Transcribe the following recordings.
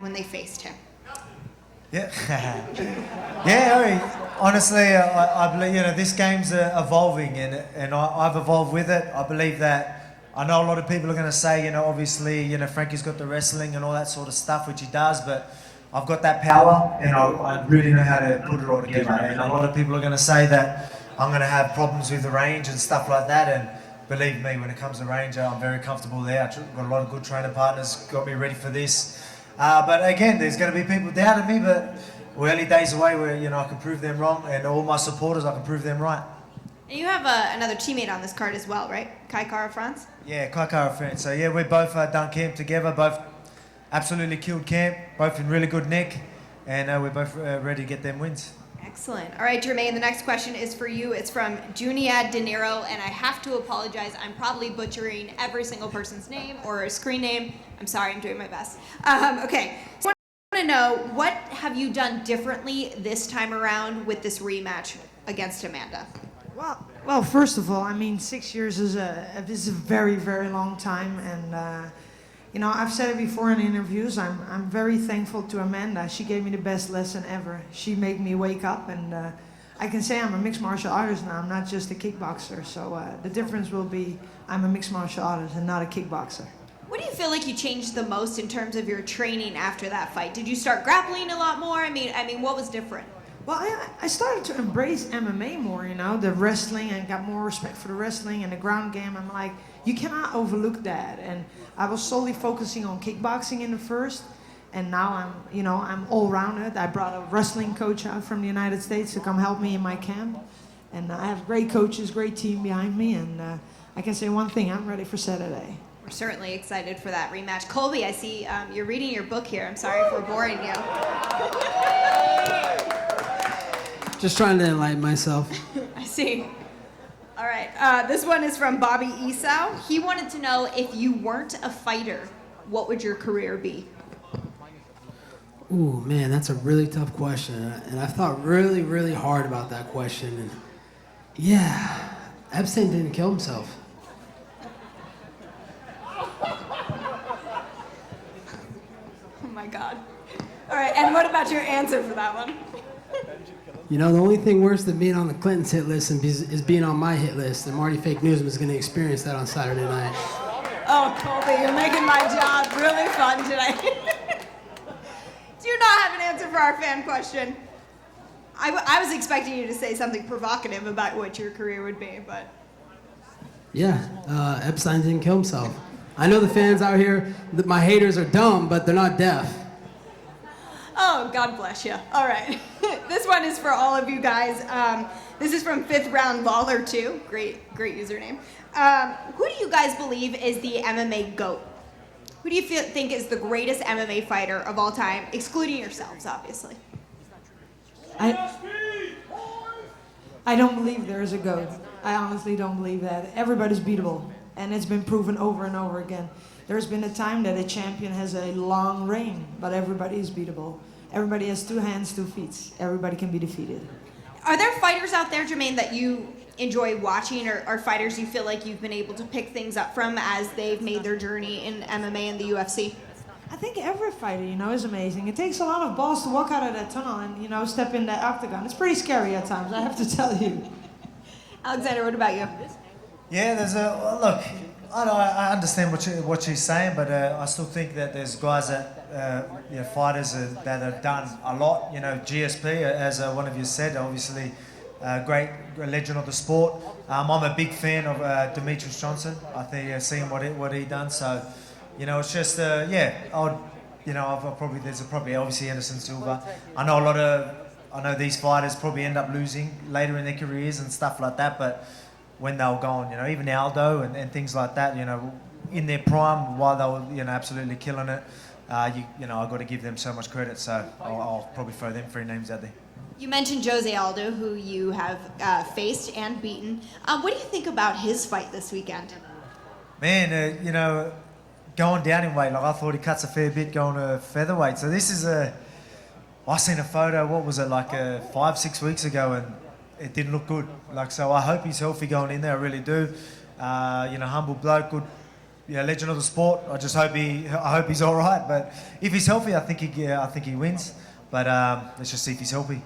when they faced him? Yeah, yeah. Honestly, I believe this game's evolving, and I've evolved with it. I believe that. I know a lot of people are going to say, obviously, Frankie's got the wrestling and all that sort of stuff, which he does, but I've got that power, and I really know how to put it all together. And a lot of people are going to say that I'm going to have problems with the range and stuff like that, and believe me, when it comes to range, I'm very comfortable there. I've got a lot of good trainer partners, got me ready for this. But again, there's going to be people doubting me, but we're early days away where, I can prove them wrong, and all my supporters, I can prove them right. And you have another teammate on this card as well, right? Kai Kara France? Yeah, Kai Kara France. So yeah, we both done camp together, both absolutely killed camp, both in really good nick, and we're both ready to get them wins. Excellent. All right, Germaine, the next question is for you. It's from Juniad De Niro, and I have to apologize. I'm probably butchering every single person's name or a screen name. I'm sorry, I'm doing my best. Okay, so I want to know, what have you done differently this time around with this rematch against Amanda? Well, first of all, I mean, 6 years is a very, very long time, and I've said it before in interviews. I'm very thankful to Amanda. She gave me the best lesson ever. She made me wake up, and I can say I'm a mixed martial artist now. I'm not just a kickboxer. So the difference will be I'm a mixed martial artist and not a kickboxer. What do you feel like you changed the most in terms of your training after that fight? Did you start grappling a lot more? I mean, what was different? Well, I started to embrace MMA more, the wrestling, and got more respect for the wrestling and the ground game. I'm like, you cannot overlook that. And I was solely focusing on kickboxing in the first, and now I'm all-rounded. I brought a wrestling coach out from the United States to come help me in my camp. And I have great coaches, great team behind me, and I can say one thing, I'm ready for Saturday. We're certainly excited for that rematch. Colby, I see you're reading your book here. I'm sorry for boring you. Just trying to enlighten myself. I see. All right. This one is from Bobby Esau. He wanted to know, if you weren't a fighter, what would your career be? Ooh, man, that's a really tough question. And I've thought really, really hard about that question. And yeah, Epstein didn't kill himself. Oh my God. All right, and what about your answer for that one? The only thing worse than being on the Clintons hit list is being on my hit list, and Marty Fake Newsman is going to experience that on Saturday night. Oh, Colby, you're making my job really fun today. Do you not have an answer for our fan question? I was expecting you to say something provocative about what your career would be, but... Yeah, Epstein didn't kill himself. I know the fans out here, my haters are dumb, but they're not deaf. Oh, God bless you. All right. This one is for all of you guys. This is from 5th Round Lawler 2. Great username. Who do you guys believe is the MMA GOAT? Who do you think is the greatest MMA fighter of all time, excluding yourselves, obviously? I don't believe there is a GOAT. I honestly don't believe that. Everybody's beatable, and it's been proven over and over again. There's been a time that a champion has a long reign, but everybody is beatable. Everybody has 2 hands, 2 feet. Everybody can be defeated. Are there fighters out there, Germaine, that you enjoy watching, or fighters you feel like you've been able to pick things up from as they've made their journey in MMA and the UFC? I think every fighter, is amazing. It takes a lot of balls to walk out of that tunnel and, step in that octagon. It's pretty scary at times, I have to tell you. Alexander, what about you? Yeah, look, I understand what she's saying, but I still think that there's guys that, fighters that have done a lot. GSP, as one of you said, obviously great legend of the sport. I'm a big fan of Demetrius Johnson. I think seeing what he done. So, it's just I've probably obviously Anderson Silva. I know these fighters probably end up losing later in their careers and stuff like that, but when they were gone, even Aldo and things like that, in their prime, while they were, absolutely killing it, I've got to give them so much credit, so I'll probably throw them 3 names out there. You mentioned Jose Aldo, who you have faced and beaten. What do you think about his fight this weekend? Man, going down in weight, I thought he cuts a fair bit going to featherweight, so this is I seen a photo, 5-6 weeks ago, and it didn't look good. So I hope he's healthy going in there, I really do. Humble bloke, good, legend of the sport. I hope he's all right. But if he's healthy, I think he wins. But let's just see if he's healthy.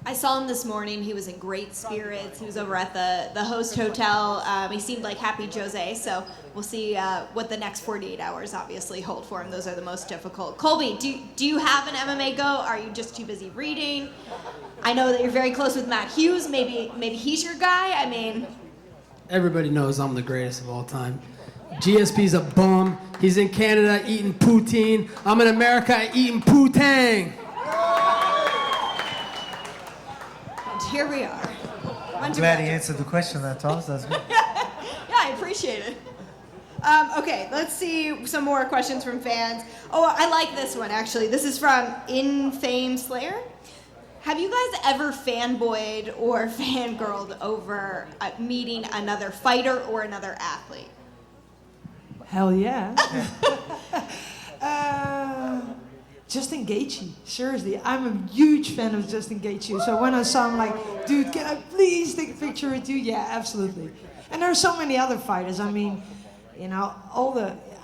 I saw him this morning. He was in great spirits. He was over at the host hotel. He seemed like happy Jose. So we'll see what the next 48 hours obviously hold for him. Those are the most difficult. Colby, do you have an MMA go? Are you just too busy reading? I know that you're very close with Matt Hughes. Maybe he's your guy. I mean, Everybody knows I'm the greatest of all time. GSP's a bum. He's in Canada eating poutine. I'm in America eating poutang. and here we are. I'm glad he answered the question that time. So that's good. Yeah, I appreciate it. Okay, let's see some more questions from fans. Oh, I like this one, actually. This is from Infame Slayer. Have you guys ever fanboyed or fangirled over meeting another fighter or another athlete? Hell yeah. Justin Gaethje, seriously, I'm a huge fan of Justin Gaethje. So when I saw him, like, dude, can I please take a picture with you? Yeah, absolutely. And there are so many other fighters. I mean, you know,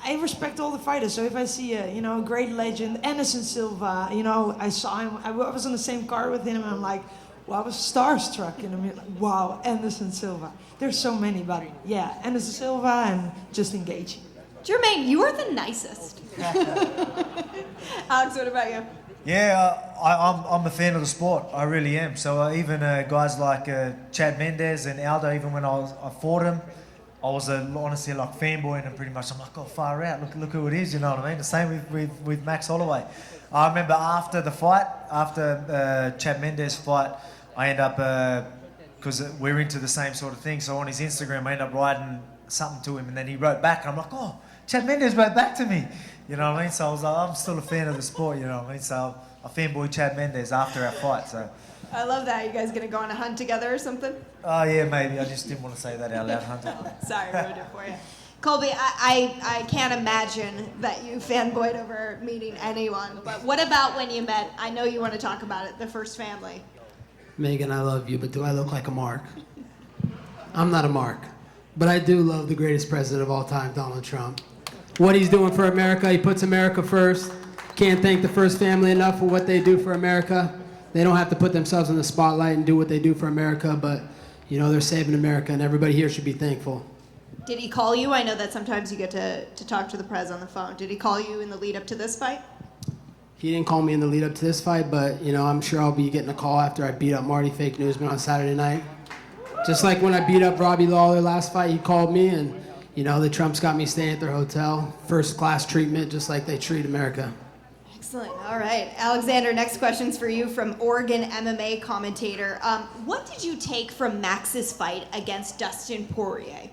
I respect all the fighters. So if I see a great legend, Anderson Silva, I saw him. I was on the same car with him, and I'm like, well, I was starstruck. And I'm like, wow, Anderson Silva. There's so many, but yeah, Anderson Silva and Justin Gaethje. Germaine, you are the nicest. Alex, what about you? Yeah, I'm a fan of the sport. I really am. So even guys like Chad Mendes and Aldo, even when I fought him, I was honestly like fanboying him pretty much. I'm like, oh, far out. Look who it is. You know what I mean? The same with Max Holloway. I remember after the fight, after Chad Mendes fight, I end up because we're into the same sort of thing. So on his Instagram, I end up writing something to him, and then he wrote back, and I'm like, oh, Chad Mendes wrote back to me. You know what I mean? So I was like, I'm still a fan of the sport. You know what I mean? So I fanboyed Chad Mendes after our fight. So. I love that. You guys gonna go on a hunt together or something? Oh yeah, maybe. I just didn't want to say that out loud, Hunter. Sorry, I ruined it for you. Colby, I can't imagine that you fanboyed over meeting anyone. But what about when you met, I know you want to talk about it, the first family? Megan, I love you, but do I look like a mark? I'm not a mark. But I do love the greatest president of all time, Donald Trump. What he's doing for America, he puts America first. Can't thank the first family enough for what they do for America. They don't have to put themselves in the spotlight and do what they do for America, but they're saving America, and everybody here should be thankful. Did he call you? I know that sometimes you get to talk to the prez on the phone. Did he call you in the lead up to this fight? He didn't call me in the lead up to this fight, but I'm sure I'll be getting a call after I beat up Marty Fake Newsman on Saturday night. Just like when I beat up Robbie Lawler last fight, he called me, and the Trumps got me staying at their hotel, first class treatment, just like they treat America. Excellent. All right. Alexander, next question's for you from Oregon MMA commentator. What did you take from Max's fight against Dustin Poirier?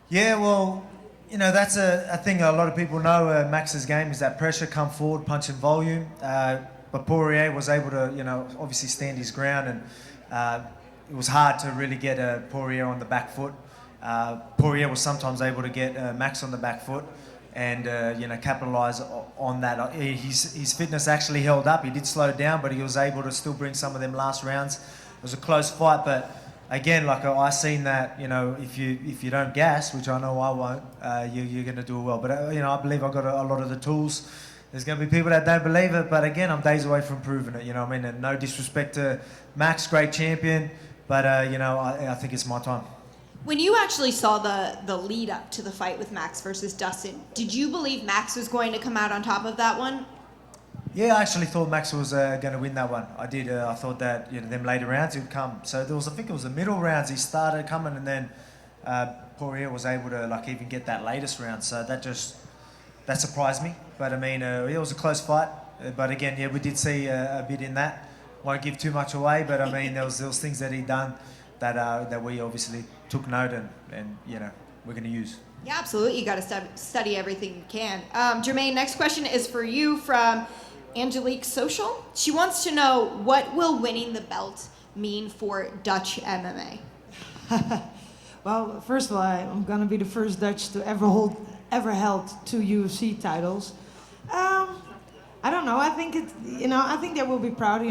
Yeah, well, that's a thing a lot of people know. Max's game is that pressure, come forward, punch in volume. But Poirier was able to, obviously stand his ground, and it was hard to really get Poirier on the back foot. Poirier was sometimes able to get Max on the back foot and capitalise on that. His fitness actually held up. He did slow down, but he was able to still bring some of them last rounds. It was a close fight, but again, like I seen that, if you don't gas, which I know I won't, you're going to do well. But I believe I got a lot of the tools. There's going to be people that don't believe it, but again, I'm days away from proving it. You know what I mean? And no disrespect to Max, great champion, but I think it's my time. When you actually saw the lead up to the fight with Max versus Dustin, did you believe Max was going to come out on top of that one? Yeah, I actually thought Max was going to win that one. I did. I thought that them later rounds he would come. So I think it was the middle rounds he started coming, and then Poirier was able to even get that latest round. So that surprised me. But I mean, it was a close fight. But again, yeah, we did see a bit in that. Won't give too much away, but I mean, there was things that he done that we obviously took note and we're going to use. Yeah, absolutely. You got to study everything you can. Germaine, next question is for you from Angelique Social. She wants to know, what will winning the belt mean for Dutch MMA? Well, first of all, I'm going to be the first Dutch to ever held 2 UFC titles. I don't know. I think I think they will be proud.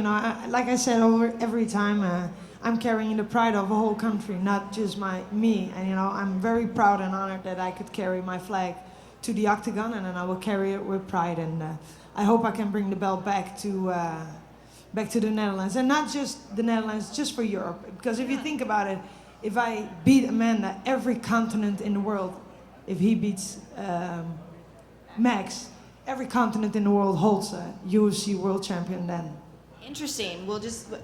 Like I said every time, I'm carrying the pride of a whole country, not just me. And I'm very proud and honored that I could carry my flag to the octagon, and then I will carry it with pride. And I hope I can bring the belt back to the Netherlands, and not just the Netherlands, just for Europe. Because if you think about it, if I beat Amanda, every continent in the world, if he beats Max, every continent in the world holds a UFC world champion then. Interesting.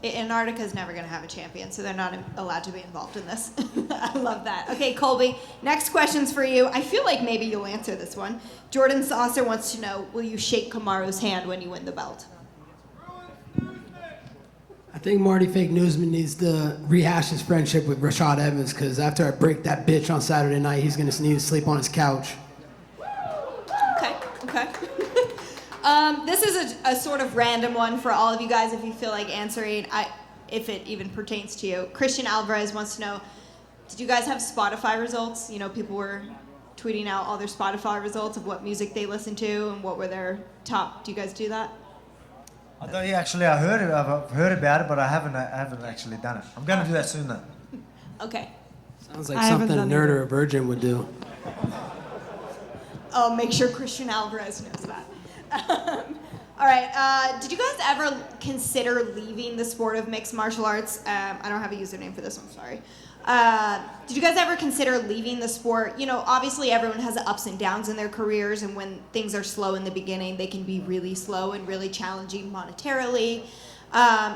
Antarctica's never going to have a champion, so they're not allowed to be involved in this. I love that. Okay, Colby, next question's for you. I feel like maybe you'll answer this one. Jordan Saucer wants to know, will you shake Kamaru's hand when you win the belt? I think Marty Fake Newsman needs to rehash his friendship with Rashad Evans, because after I break that bitch on Saturday night, he's going to need to sleep on his couch. Okay. This is a sort of random one for all of you guys if you feel like answering, if it even pertains to you. Christian Alvarez wants to know, did you guys have Spotify results? People were tweeting out all their Spotify results of what music they listened to and what were their top. Do you guys do that? I I've heard about it, but I haven't actually done it. I'm going to do that soon, though. Okay. Sounds like something a nerd or a virgin would do. I'll make sure Christian Alvarez knows that. All right. Did you guys ever consider leaving the sport of mixed martial arts? I don't have a username for this one, sorry. Did you guys ever consider leaving the sport? Obviously everyone has ups and downs in their careers, and when things are slow in the beginning, they can be really slow and really challenging monetarily.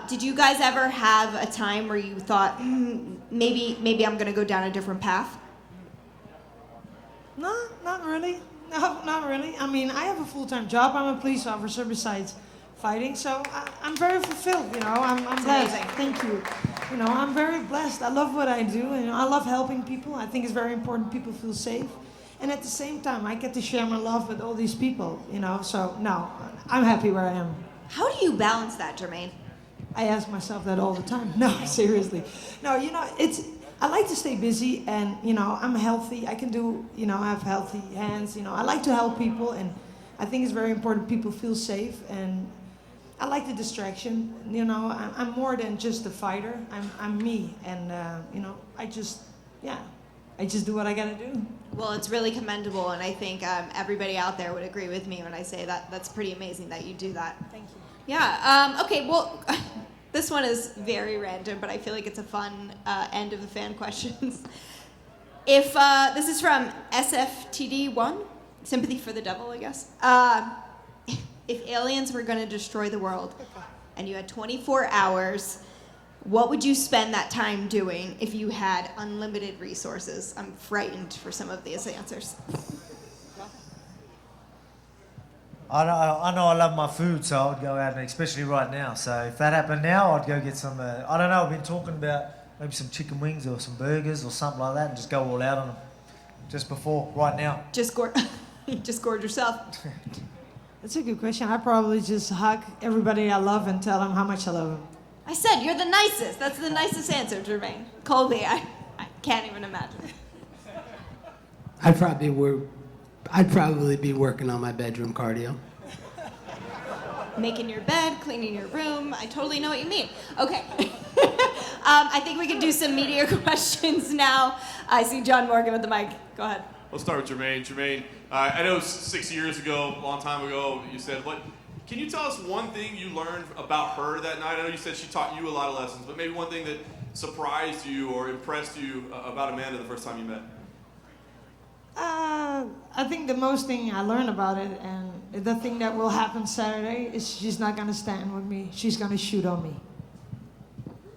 Did you guys ever have a time where you thought, maybe I'm going to go down a different path? No, not really. No, not really. I mean, I have a full-time job. I'm a police officer besides fighting, so I'm very fulfilled. I'm blessed. Amazing. Thank you. I'm very blessed. I love what I do. I love helping people. I think it's very important people feel safe, and at the same time, I get to share my love with all these people. So no, I'm happy where I am. How do you balance that, Germaine? I ask myself that all the time. No, seriously. No, I like to stay busy, and I'm healthy. I can do, I have healthy hands. I like to help people, and I think it's very important people feel safe. And I like the distraction. I'm more than just a fighter. I'm me, and I just do what I gotta do. Well, it's really commendable, and I think everybody out there would agree with me when I say that. That's pretty amazing that you do that. Thank you. Yeah. Okay. Well. This one is very random, but I feel like it's a fun end of the fan questions. If this is from SFTD1, Sympathy for the Devil, I guess. If aliens were going to destroy the world and you had 24 hours, what would you spend that time doing if you had unlimited resources? I'm frightened for some of these answers. I know I love my food, so I would go out, and especially right now. So if that happened now, I'd go get some, I don't know, I've been talking about maybe some chicken wings or some burgers or something like that, and just go all out on them just before, right now. Just gorge yourself. That's a good question. I'd probably just hug everybody I love and tell them how much I love them. I said, you're the nicest. That's the nicest answer, Germaine. Colby, I can't even imagine. I'd probably be working on my bedroom cardio. Making your bed, cleaning your room. I totally know what you mean. Okay. I think we can do some media questions now. I see John Morgan with the mic. Go ahead. We'll start with Germaine. Germaine, I know 6 years ago, a long time ago, you said, can you tell us one thing you learned about her that night? I know you said she taught you a lot of lessons, but maybe one thing that surprised you or impressed you about Amanda the first time you met. I think the most thing I learned about it, and the thing that will happen Saturday, is she's not going to stand with me. She's going to shoot on me.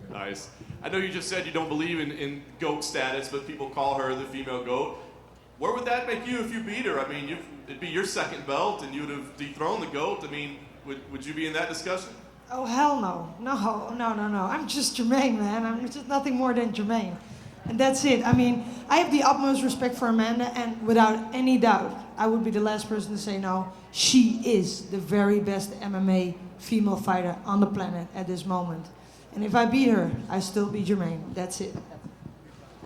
Nice. I know you just said you don't believe in GOAT status, but people call her the female GOAT. Where would that make you if you beat her? I mean, it'd be your second belt, and you would have dethroned the GOAT. I mean, would you be in that discussion? Oh, hell no. No. I'm just Germaine, man. I'm just nothing more than Germaine. And that's it. I mean, I have the utmost respect for Amanda, and without any doubt, I would be the last person to say no. She is the very best MMA female fighter on the planet at this moment. And if I beat her, I still beat Germaine. That's it.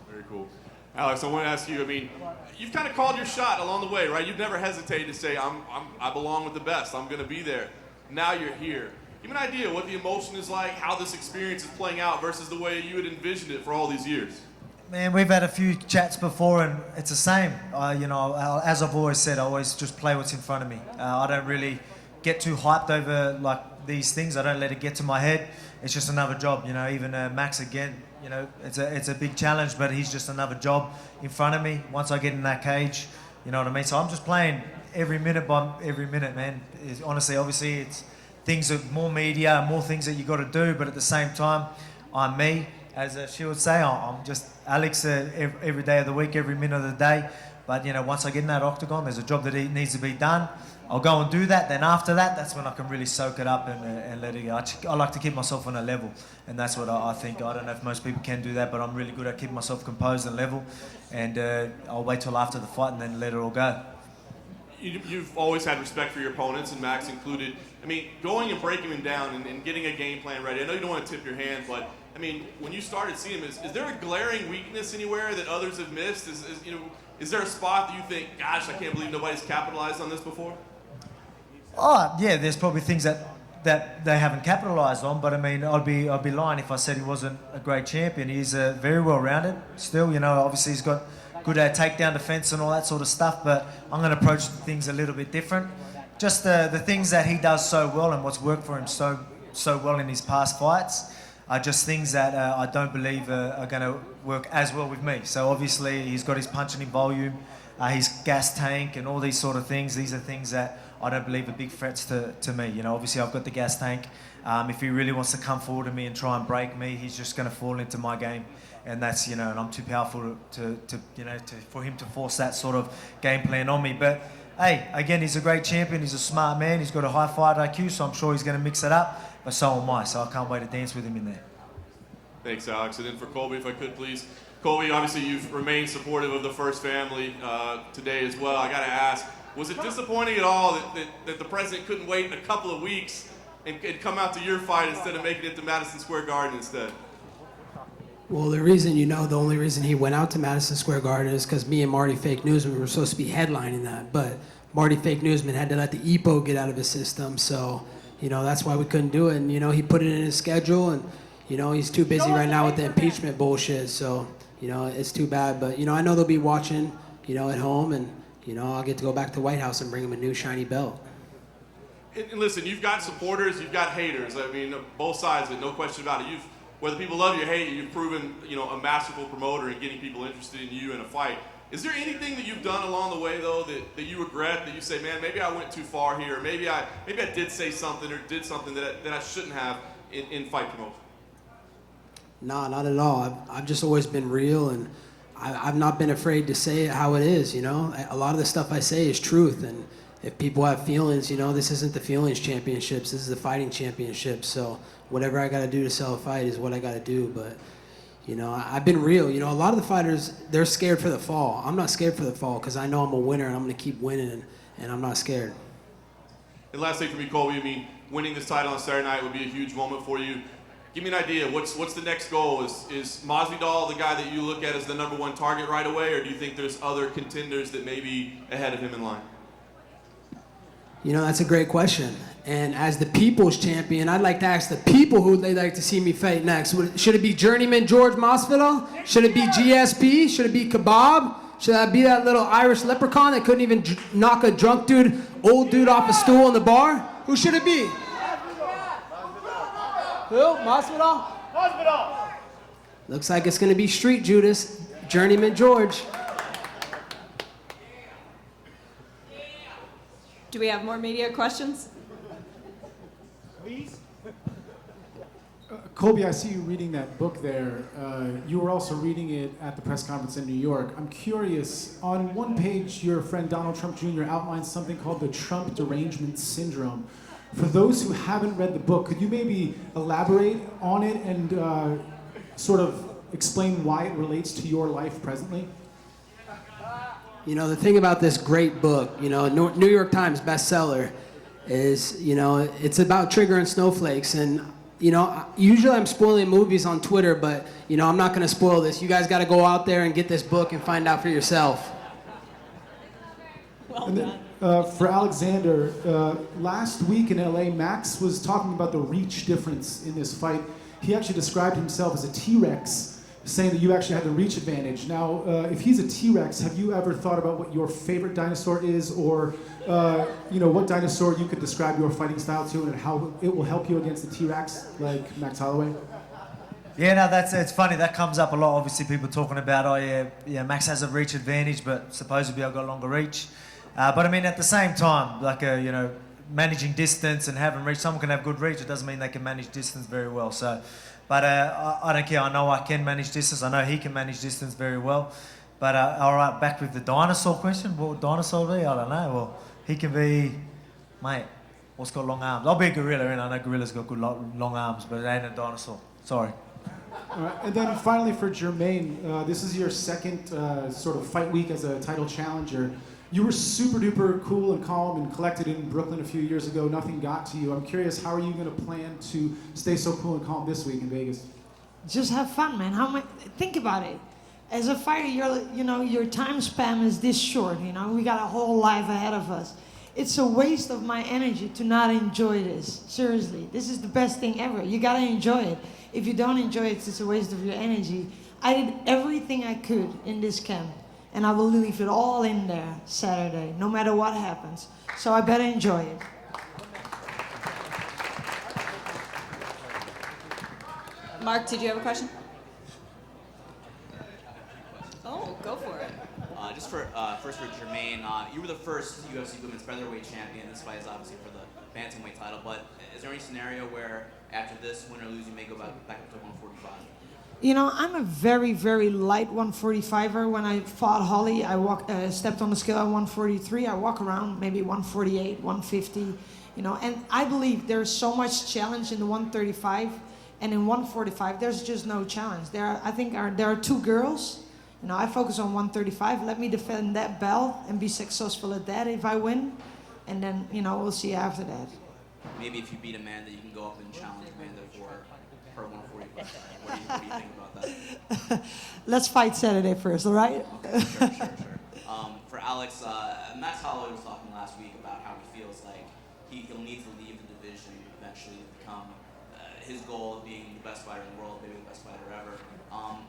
Very cool. Alex, I want to ask you, I mean, you've kind of called your shot along the way, right? You've never hesitated to say, I belong with the best. I'm going to be there. Now you're here. Give me an idea what the emotion is like, how this experience is playing out versus the way you had envisioned it for all these years. Man, we've had a few chats before, and it's the same. As I've always said, I always just play what's in front of me. I don't really get too hyped over like these things. I don't let it get to my head. It's just another job, Even Max again, it's a big challenge, but he's just another job in front of me. Once I get in that cage, you know what I mean. So I'm just playing every minute by every minute, man. Obviously, it's things that more media, more things that you got to do, but at the same time, I'm me. As she would say, I'm just Alex every day of the week, every minute of the day. But, once I get in that octagon, there's a job that needs to be done. I'll go and do that. Then after that, that's when I can really soak it up and let it go. I like to keep myself on a level. And that's what I think. I don't know if most people can do that, but I'm really good at keeping myself composed and level. And I'll wait till after the fight and then let it all go. You've always had respect for your opponents, and Max included. Going and breaking him down and getting a game plan ready. I know you don't want to tip your hand, but when you started seeing him, is there a glaring weakness anywhere that others have missed? Is there a spot that you think, gosh, I can't believe nobody's capitalized on this before? Oh yeah, there's probably things that they haven't capitalised on, but I'd be lying if I said he wasn't a great champion. He's very well rounded. Still, obviously he's got good takedown defence and all that sort of stuff. But I'm going to approach things a little bit different. Just the things that he does so well and what's worked for him so well in his past fights are just things that I don't believe are going to work as well with me. So obviously he's got his punching in volume, his gas tank and all these sort of things. These are things that I don't believe are big threats to me. Obviously I've got the gas tank. If he really wants to come forward to me and try and break me, he's just going to fall into my game. And that's, and I'm too powerful for him to force that sort of game plan on me. But hey, again, he's a great champion. He's a smart man. He's got a high fight IQ, so I'm sure he's going to mix it up. But so am I, so I can't wait to dance with him in there. Thanks, Alex. And then for Colby, if I could, please. Colby, obviously you've remained supportive of the First family today as well. I got to ask, was it disappointing at all that the president couldn't wait a couple of weeks and come out to your fight instead of making it to Madison Square Garden instead? Well, the only reason he went out to Madison Square Garden is because me and Marty Fake Newsman were supposed to be headlining that. But Marty Fake Newsman had to let the EPO get out of his system. So, that's why we couldn't do it. And, he put it in his schedule. And, he's too busy right now with the impeachment bullshit. So, it's too bad. But, I know they'll be watching, at home. And, I'll get to go back to the White House and bring him a new shiny belt. And listen, you've got supporters, you've got haters. Both sides of it, no question about it. Whether people love you or hate you, you've proven, a masterful promoter in getting people interested in you in a fight. Is there anything that you've done along the way, though, that you regret, that you say, man, maybe I went too far here, maybe I did say something or did something that I shouldn't have in fight promotion? No, not at all. I've just always been real, and I've not been afraid to say it how it is, A lot of the stuff I say is truth, and if people have feelings, this isn't the feelings championships, this is the fighting championships. So whatever I got to do to sell a fight is what I got to do. But, I've been real. A lot of the fighters, they're scared for the fall. I'm not scared for the fall because I know I'm a winner and I'm going to keep winning, and I'm not scared. And last thing for me, Colby, winning this title on Saturday night would be a huge moment for you. Give me an idea. What's the next goal? Is Masvidal the guy that you look at as the number one target right away, or do you think there's other contenders that may be ahead of him in line? That's a great question. And as the people's champion, I'd like to ask the people who they'd like to see me fight next. Should it be Journeyman George Masvidal? Should it be GSP? Should it be Kebab? Should I be that little Irish leprechaun that couldn't even knock a drunk old dude off a stool in the bar? Who should it be? Who? Masvidal? Masvidal. Looks like it's going to be Street Judas, Journeyman George. Do we have more media questions? Please. Colby, I see you reading that book there. You were also reading it at the press conference in New York. I'm curious, on one page, your friend Donald Trump Jr. outlines something called the Trump derangement syndrome. For those who haven't read the book, could you maybe elaborate on it and sort of explain why it relates to your life presently? The thing about this great book, New York Times bestseller, is, it's about triggering snowflakes. And, usually I'm spoiling movies on Twitter, but, I'm not going to spoil this. You guys got to go out there and get this book and find out for yourself. Well done. For Alexander, last week in LA, Max was talking about the reach difference in this fight. He actually described himself as a T-Rex, saying that you actually had the reach advantage. Now, if he's a T-Rex, have you ever thought about what your favorite dinosaur is, or what dinosaur you could describe your fighting style to, and how it will help you against the T-Rex, like Max Holloway? Yeah, no, it's funny. That comes up a lot. Obviously, people talking about, Max has a reach advantage, but supposedly I've got longer reach. But I mean, at the same time, like managing distance and having reach. Someone can have good reach. It doesn't mean they can manage distance very well. So, but I don't care. I know I can manage distance. I know he can manage distance very well. But all right, back with the dinosaur question. What would dinosaur be? I don't know. Well, he can be, mate. What's got long arms? I'll be a gorilla, and I know gorillas got good long arms, but it ain't a dinosaur. Sorry. All right, and then finally for Germaine, this is your second sort of fight week as a title challenger. You were super duper cool and calm and collected in Brooklyn a few years ago. Nothing got to you. I'm curious, how are you going to plan to stay so cool and calm this week in Vegas? Just have fun, man. Think about it. As a fighter, your time span is this short. We got a whole life ahead of us. It's a waste of my energy to not enjoy this. Seriously, this is the best thing ever. You gotta enjoy it. If you don't enjoy it, it's a waste of your energy. I did everything I could in this camp, and I will leave it all in there Saturday, no matter what happens. So I better enjoy it. Mark, did you have a question? Oh, go for it. Just first for Germaine, you were the first UFC Women's Featherweight champion. This fight is obviously for the bantamweight title, but is there any scenario where after this, win or lose, you may go back up to 145? I'm a very, very light 145er. When I fought Holly, I stepped on the scale at 143. I walk around maybe 148, 150, and I believe there's so much challenge in the 135, and in 145, there's just no challenge. There are two girls. I focus on 135. Let me defend that belt and be successful at that if I win. And then, we'll see after that. Maybe if you beat Amanda, you can go up and challenge Amanda for her 145. What do you think about that? Let's fight Saturday first, all right? Okay, sure. For Alex, Max Holloway was talking last week about how he feels like he'll need to leave the division eventually to become his goal of being the best fighter in the world, maybe the best fighter ever.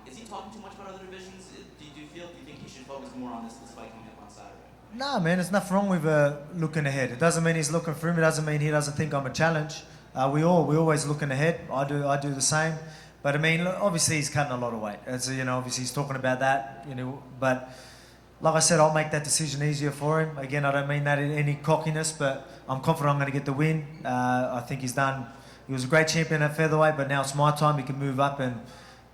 Is he talking too much about other divisions? Do you think he should focus more on this fight coming up on Saturday? No, man, there's nothing wrong with looking ahead. It doesn't mean he's looking for him. It doesn't mean he doesn't think I'm a challenge. We always looking ahead. I do the same. But I mean, obviously he's cutting a lot of weight. Obviously he's talking about that. But like I said, I'll make that decision easier for him. Again, I don't mean that in any cockiness, but I'm confident I'm going to get the win. I think he was a great champion at featherweight, but now it's my time. He can move up and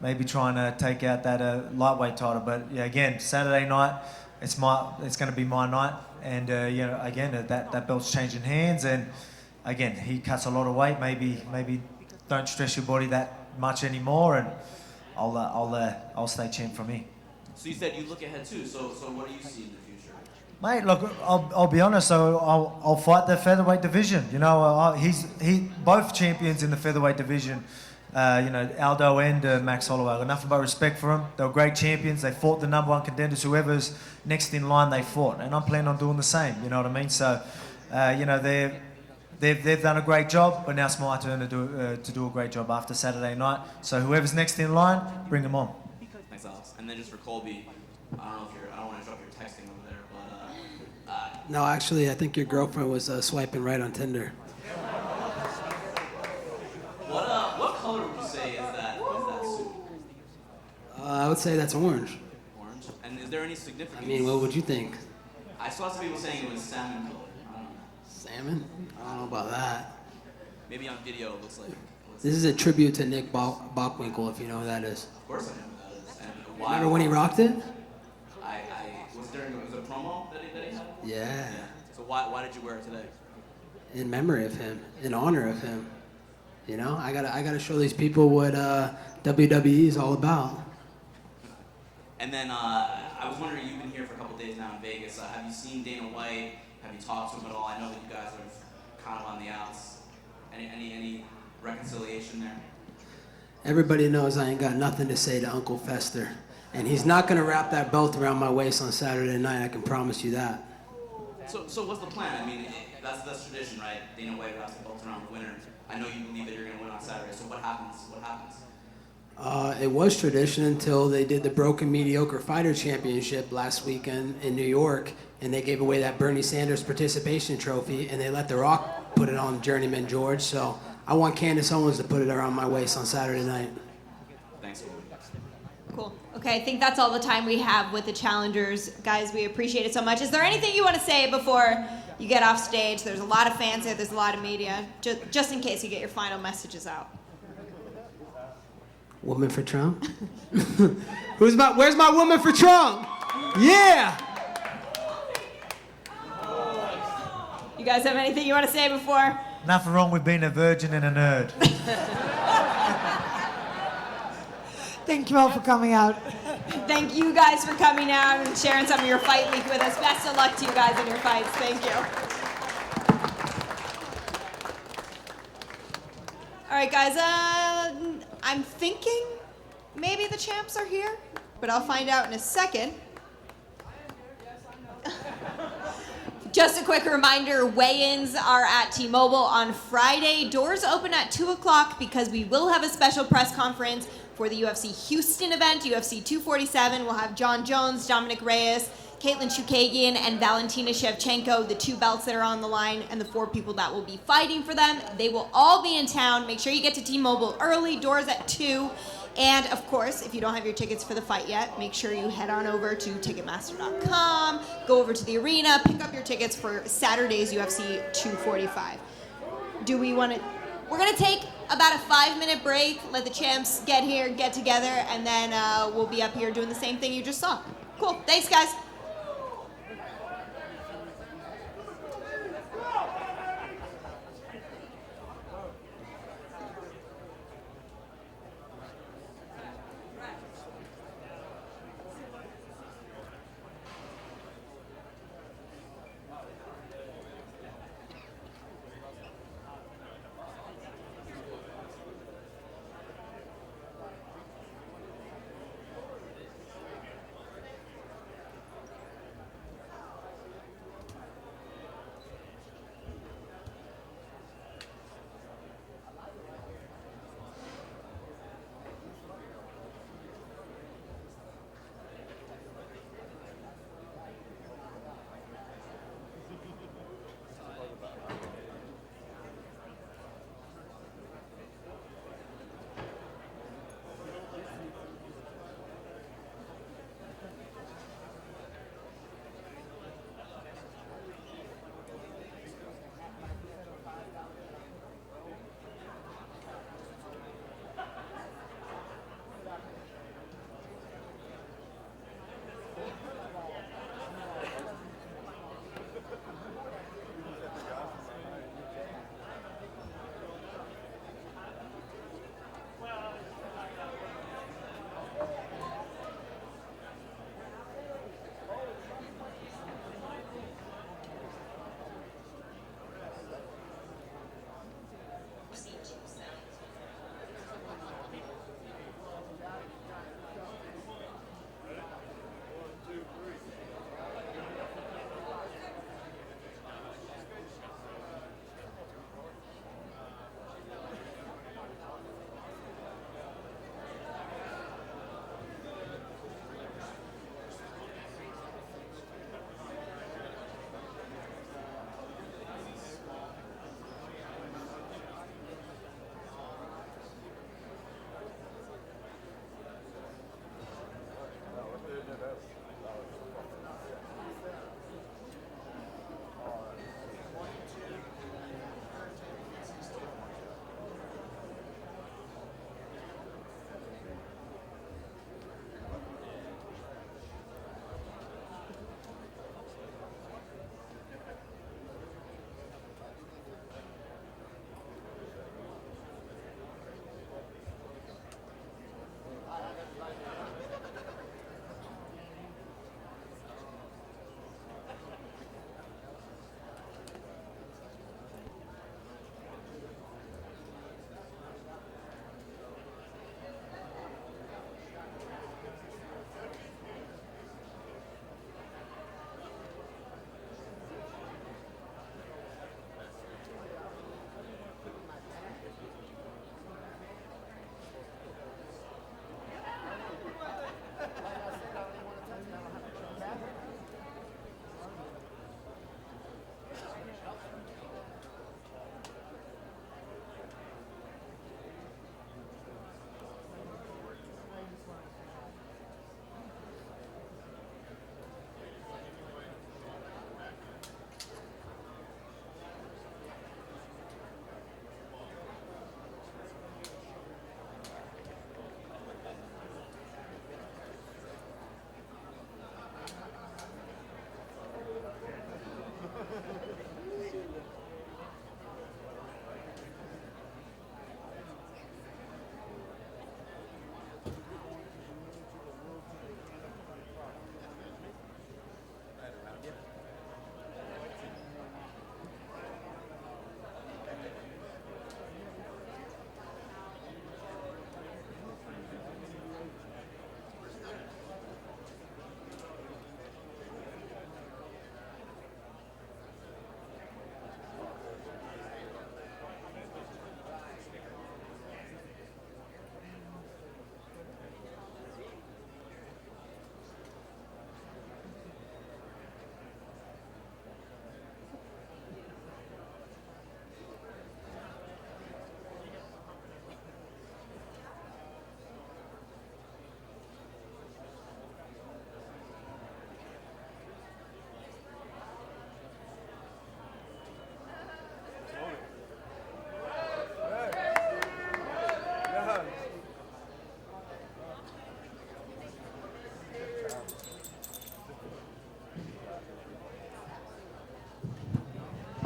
maybe trying to take out that lightweight title. But yeah, again, Saturday night, it's going to be my night, and again, that belt's changing hands, and again, he cuts a lot of weight. Maybe don't stress your body that much anymore, and I'll stay champ from here. So you said you look ahead too. So what do you see in the future? Mate, look, I'll be honest. So I'll fight the featherweight division. He's both champions in the featherweight division. Aldo and Max Holloway. I've got nothing but respect for them. They were great champions. They fought the number one contenders. Whoever's next in line, they fought. And I'm planning on doing the same. You know what I mean? So, they've done a great job, but now it's my turn to do a great job after Saturday night. So whoever's next in line, bring them on. Thanks, Alex. And then just for Colby, I don't want to interrupt your texting over there, but No, actually, I think your girlfriend was swiping right on Tinder. what color would you say is that suit? I would say that's orange. Orange. And is there any significance? I mean, what would you think? I saw some people saying it was salmon color. I don't know. Salmon? I don't know about that. Maybe on video it looks like. This is a tribute to Nick Bockwinkel, if you know who that is. Of course I know who that is. And why? Remember when he rocked it? Was it a promo that he had? Yeah. So why did you wear it today? In memory of him, in honor of him. I gotta show these people what WWE is all about. And then I was wondering, you've been here for a couple days now in Vegas. Have you seen Dana White? Have you talked to him at all? I know that you guys are kind of on the outs. Any reconciliation there? Everybody knows I ain't got nothing to say to Uncle Fester. And he's not gonna wrap that belt around my waist on Saturday night, I can promise you that. So what's the plan? I mean, that's tradition, right? Dana White wraps the belt around the winner. I know you believe that you're going to win on Saturday. So what happens? What happens? It was tradition until they did the Broken Mediocre Fighter Championship last weekend in New York, and they gave away that Bernie Sanders participation trophy, and they let The Rock put it on Journeyman George. So I want Candace Owens to put it around my waist on Saturday night. Thanks. Cool. Okay, I think that's all the time we have with the challengers. Guys, we appreciate it so much. Is there anything you want to say before you get off stage? There's a lot of fans here. There's a lot of media. Just in case you get your final messages out. Woman for Trump? Where's my woman for Trump? Yeah! You guys have anything you want to say before? Nothing wrong with being a virgin and a nerd. Thank you all for coming out. Thank you guys for coming out and sharing some of your fight week with us. Best of luck to you guys in your fights. Thank you. All right, guys. I'm thinking maybe the champs are here, but I'll find out in a second. Just a quick reminder, weigh-ins are at T-Mobile on Friday. Doors open at 2 o'clock because we will have a special press conference for the UFC Houston event, UFC 247. We'll have John Jones, Dominic Reyes, Caitlin Chukagian, and Valentina Shevchenko, the 2 belts that are on the line, and the 4 people that will be fighting for them. They will all be in town. Make sure you get to T-Mobile early. Doors at 2. And, of course, if you don't have your tickets for the fight yet, make sure you head on over to Ticketmaster.com, go over to the arena, pick up your tickets for Saturday's UFC 245. Do we want to... We're going to take about a 5-minute break, let the champs get here, get together, and then we'll be up here doing the same thing you just saw. Cool. Thanks, guys.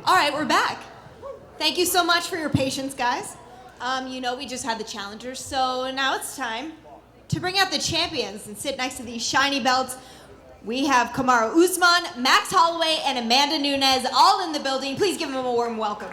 All right, we're back. Thank you so much for your patience, guys. You know, we just had the challengers, so now it's time to bring out the champions and sit next to these shiny belts. We have Kamaru Usman, Max Holloway, and Amanda Nunes all in the building. Please give them a warm welcome.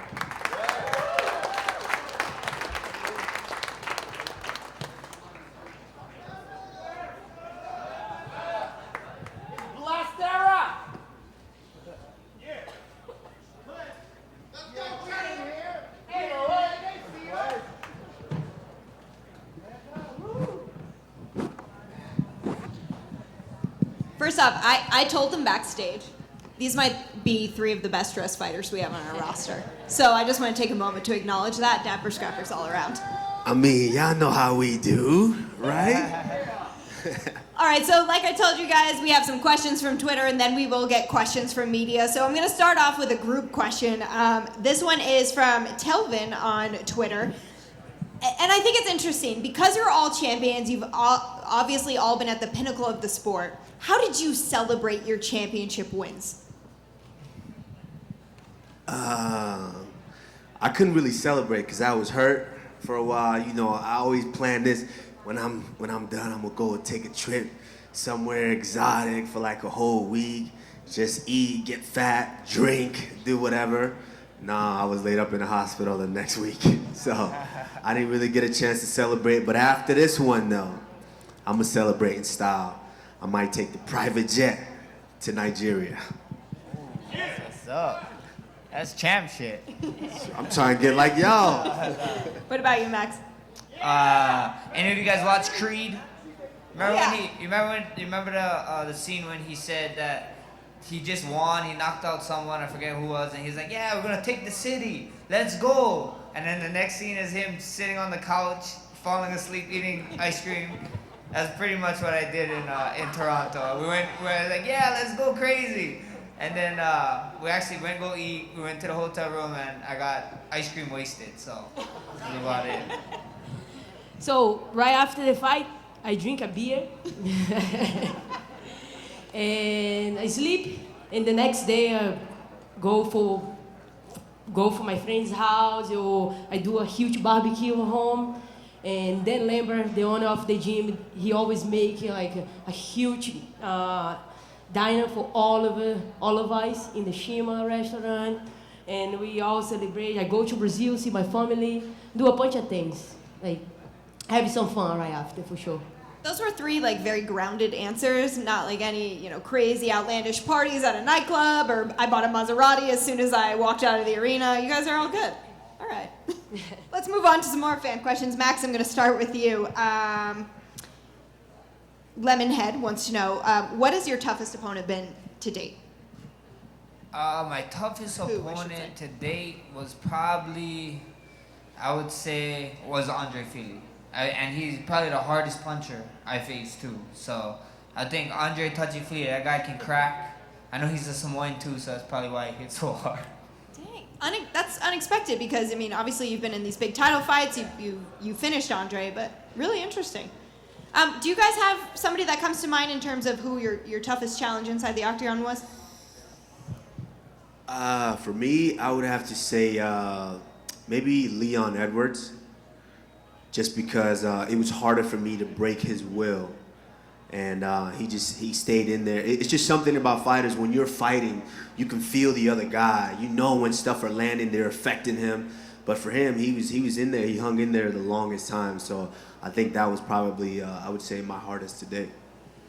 First off, I told them backstage, these might be 3 of the best dressed fighters we have on our roster. So I just want to take a moment to acknowledge that. Dapper scrappers all around. I mean, y'all know how we do, right? All right, so like I told you guys, we have some questions from Twitter, and then we will get questions from media. So I'm going to start off with a group question. This one is from Telvin on Twitter. And I think it's interesting, because you're all champions, you've obviously all been at the pinnacle of the sport. How did you celebrate your championship wins? I couldn't really celebrate because I was hurt for a while. You know, I always plan this. When I'm done, I'm gonna go take a trip somewhere exotic for like a whole week. Just eat, get fat, drink, do whatever. Nah, I was laid up in the hospital the next week, so I didn't really get a chance to celebrate. But after this one, though, I'm gonna celebrate in style. I might take the private jet to Nigeria. What's up? That's champ shit. I'm trying to get like y'all. What about you, Max? Any of you guys watch Creed? Remember Yeah. when you remember the scene when he said that he just won, he knocked out someone, I forget who it was, and he's like, yeah, we're gonna take the city, let's go. And then the next scene is him sitting on the couch, falling asleep, eating ice cream. That's pretty much what I did in Toronto. We were like, yeah, let's go crazy. And then we actually went to go eat. We went to the hotel room and I got ice cream wasted. So that's about it. So right after the fight, I drink a beer and I sleep. And the next day, I go for my friend's house, or I do a huge barbecue at home. And then Lambert, the owner of the gym, he always make like a huge dinner for all of us in the Shima restaurant. And we all celebrate. I go to Brazil, see my family, do a bunch of things. Like, have some fun right after, for sure. Those were 3 like very grounded answers, not like any, crazy outlandish parties at a nightclub, or I bought a Maserati as soon as I walked out of the arena. You guys are all good. All right. Let's move on to some more fan questions. Max, I'm going to start with you. Lemonhead wants to know, what has your toughest opponent been to date? My toughest I should opponent to date was probably, I would say, was Andre Fili. And he's probably the hardest puncher I faced too. So I think Andre Touchy-Fili, that guy can crack. I know he's a Samoan too, so that's probably why he hits so hard. Dang, that's unexpected because, obviously you've been in these big title fights, you finished Andre, but really interesting. Do you guys have somebody that comes to mind in terms of who your toughest challenge inside the octagon was? For me, I would have to say maybe Leon Edwards, just because it was harder for me to break his will. And he stayed in there. It's just something about fighters. When you're fighting, you can feel the other guy. You know when stuff are landing, they're affecting him. But for him, he was in there. He hung in there the longest time. So I think that was probably, I would say, my hardest to date.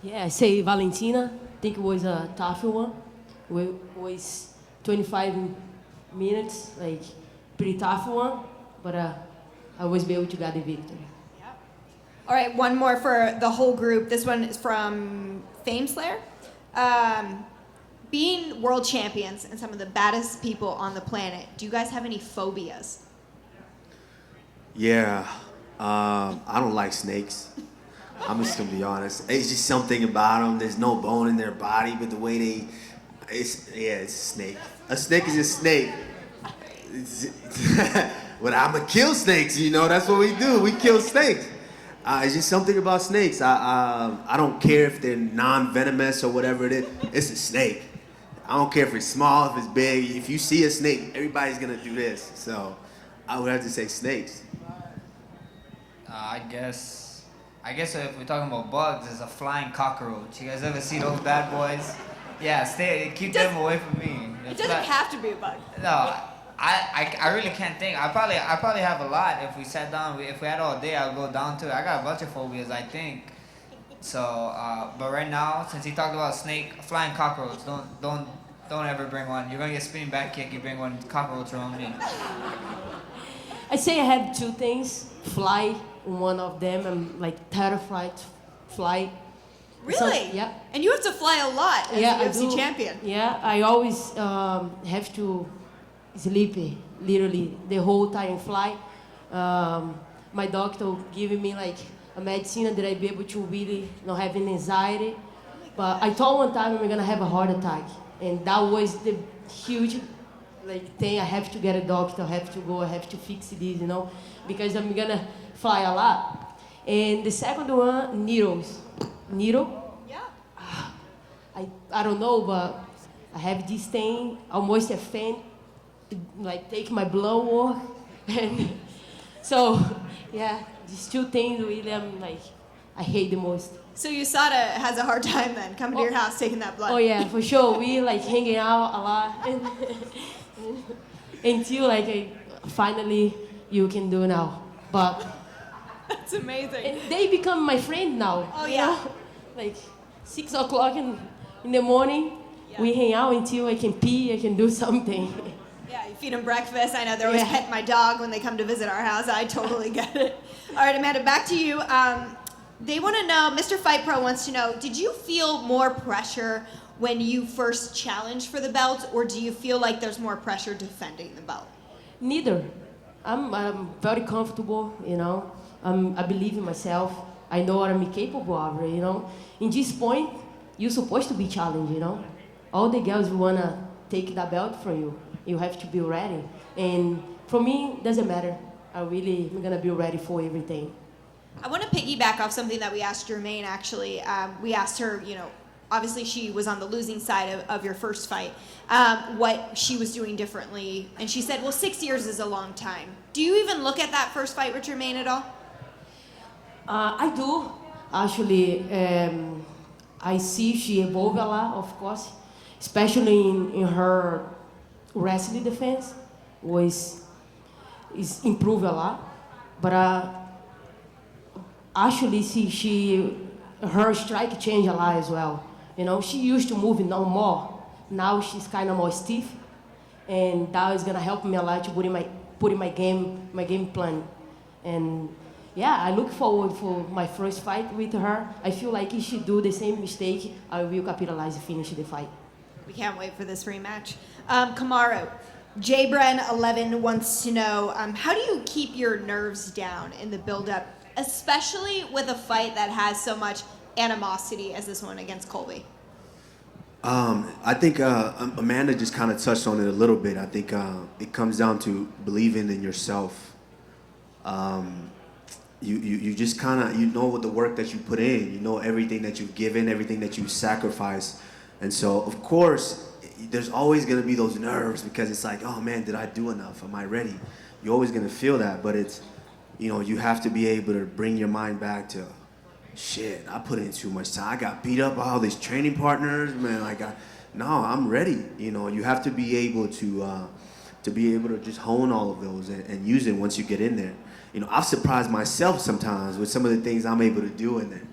Yeah, I say Valentina. I think it was a tough one. It was 25 minutes, like pretty tough one. But I was able to get the victory. All right, one more for the whole group. This one is from Fameslayer. Being world champions and some of the baddest people on the planet, do you guys have any phobias? Yeah, I don't like snakes. I'm just gonna be honest. It's just something about them. There's no bone in their body, but the way it's a snake. A snake is a snake. But I'ma kill snakes, that's what we do. We kill snakes. It's just something about snakes. I don't care if they're non-venomous or whatever it is. It's a snake. I don't care if it's small, if it's big. If you see a snake, everybody's gonna do this. So I would have to say snakes. I guess if we're talking about bugs, it's a flying cockroach. You guys ever see those bad boys? Yeah, keep them away from me. It doesn't have to be a bug. No, I really can't think. I probably have a lot. If we sat down, if we had all day, I'll go down to it. I got a bunch of phobias, I think. So, but right now, since he talked about snake, flying cockroach, don't ever bring one. You're gonna get spinning back kick. You bring one cockroach around me. I say I have two things. Fly, one of them. I'm like terrified to fly. Really? So, yeah. And you have to fly a lot as Yeah, a I UFC do. champion. Yeah, I always have to sleep literally the whole time fly. My doctor giving me like a medicine that I be able to really not have any anxiety. But I thought one time I'm gonna have a heart attack, and that was the huge like thing. I have to get a doctor. I have to go. I have to fix this, because I'm gonna fly a lot. And the second one, needles. Needle? Yeah. I don't know, but I have this thing, almost a faint, like take my blood work. And so, yeah, these two things really I hate the most. So USADA has a hard time then coming to your house taking that blood. Oh yeah, for sure. We hanging out a lot. Until finally you can do now. But That's amazing. and they become my friend now. Oh, you yeah. know? Like 6 o'clock in the morning, we hang out until I can pee, I can do something. Yeah, you feed them breakfast. I know they're always Yeah. petting my dog when they come to visit our house. I totally get it. All right, Amanda, back to you. They want to know, Mr. Fight Pro wants to know, did you feel more pressure when you first challenged for the belt, or do you feel like there's more pressure defending the belt? Neither. I'm very comfortable, I believe in myself. I know what I'm capable of, In this point, you're supposed to be challenged, All the girls want to take that belt from you. You have to be ready. And for me, doesn't matter. I'm going to be ready for everything. I want to piggyback off something that we asked Germaine, actually. We asked her, obviously she was on the losing side of your first fight, what she was doing differently. And she said, well, 6 years is a long time. Do you even look at that first fight with Germaine at all? I do. Actually, I see she evolved a lot, of course, especially in her wrestling defense is improved a lot. But actually, see, her strike changed a lot as well. She used to move no more. Now she's kind of more stiff, and that is gonna help me a lot to put in my game plan. And yeah, I look forward for my first fight with her. I feel like if she do the same mistake, I will capitalize and finish the fight. We can't wait for this rematch. Kamaru, JBren11 wants to know, how do you keep your nerves down in the build-up, especially with a fight that has so much animosity as this one against Colby? I think Amanda just kind of touched on it a little bit. I think it comes down to believing in yourself. You just kind of, what the work that you put in, everything that you've given, everything that you sacrifice. And so, of course, there's always going to be those nerves because it's like, oh man, did I do enough? Am I ready? You're always going to feel that, but it's, you have to be able to bring your mind back to, shit, I put in too much time. I got beat up by all these training partners, man. I'm ready. You have to be able to just hone all of those and use it once you get in there. I've surprised myself sometimes with some of the things I'm able to do in there,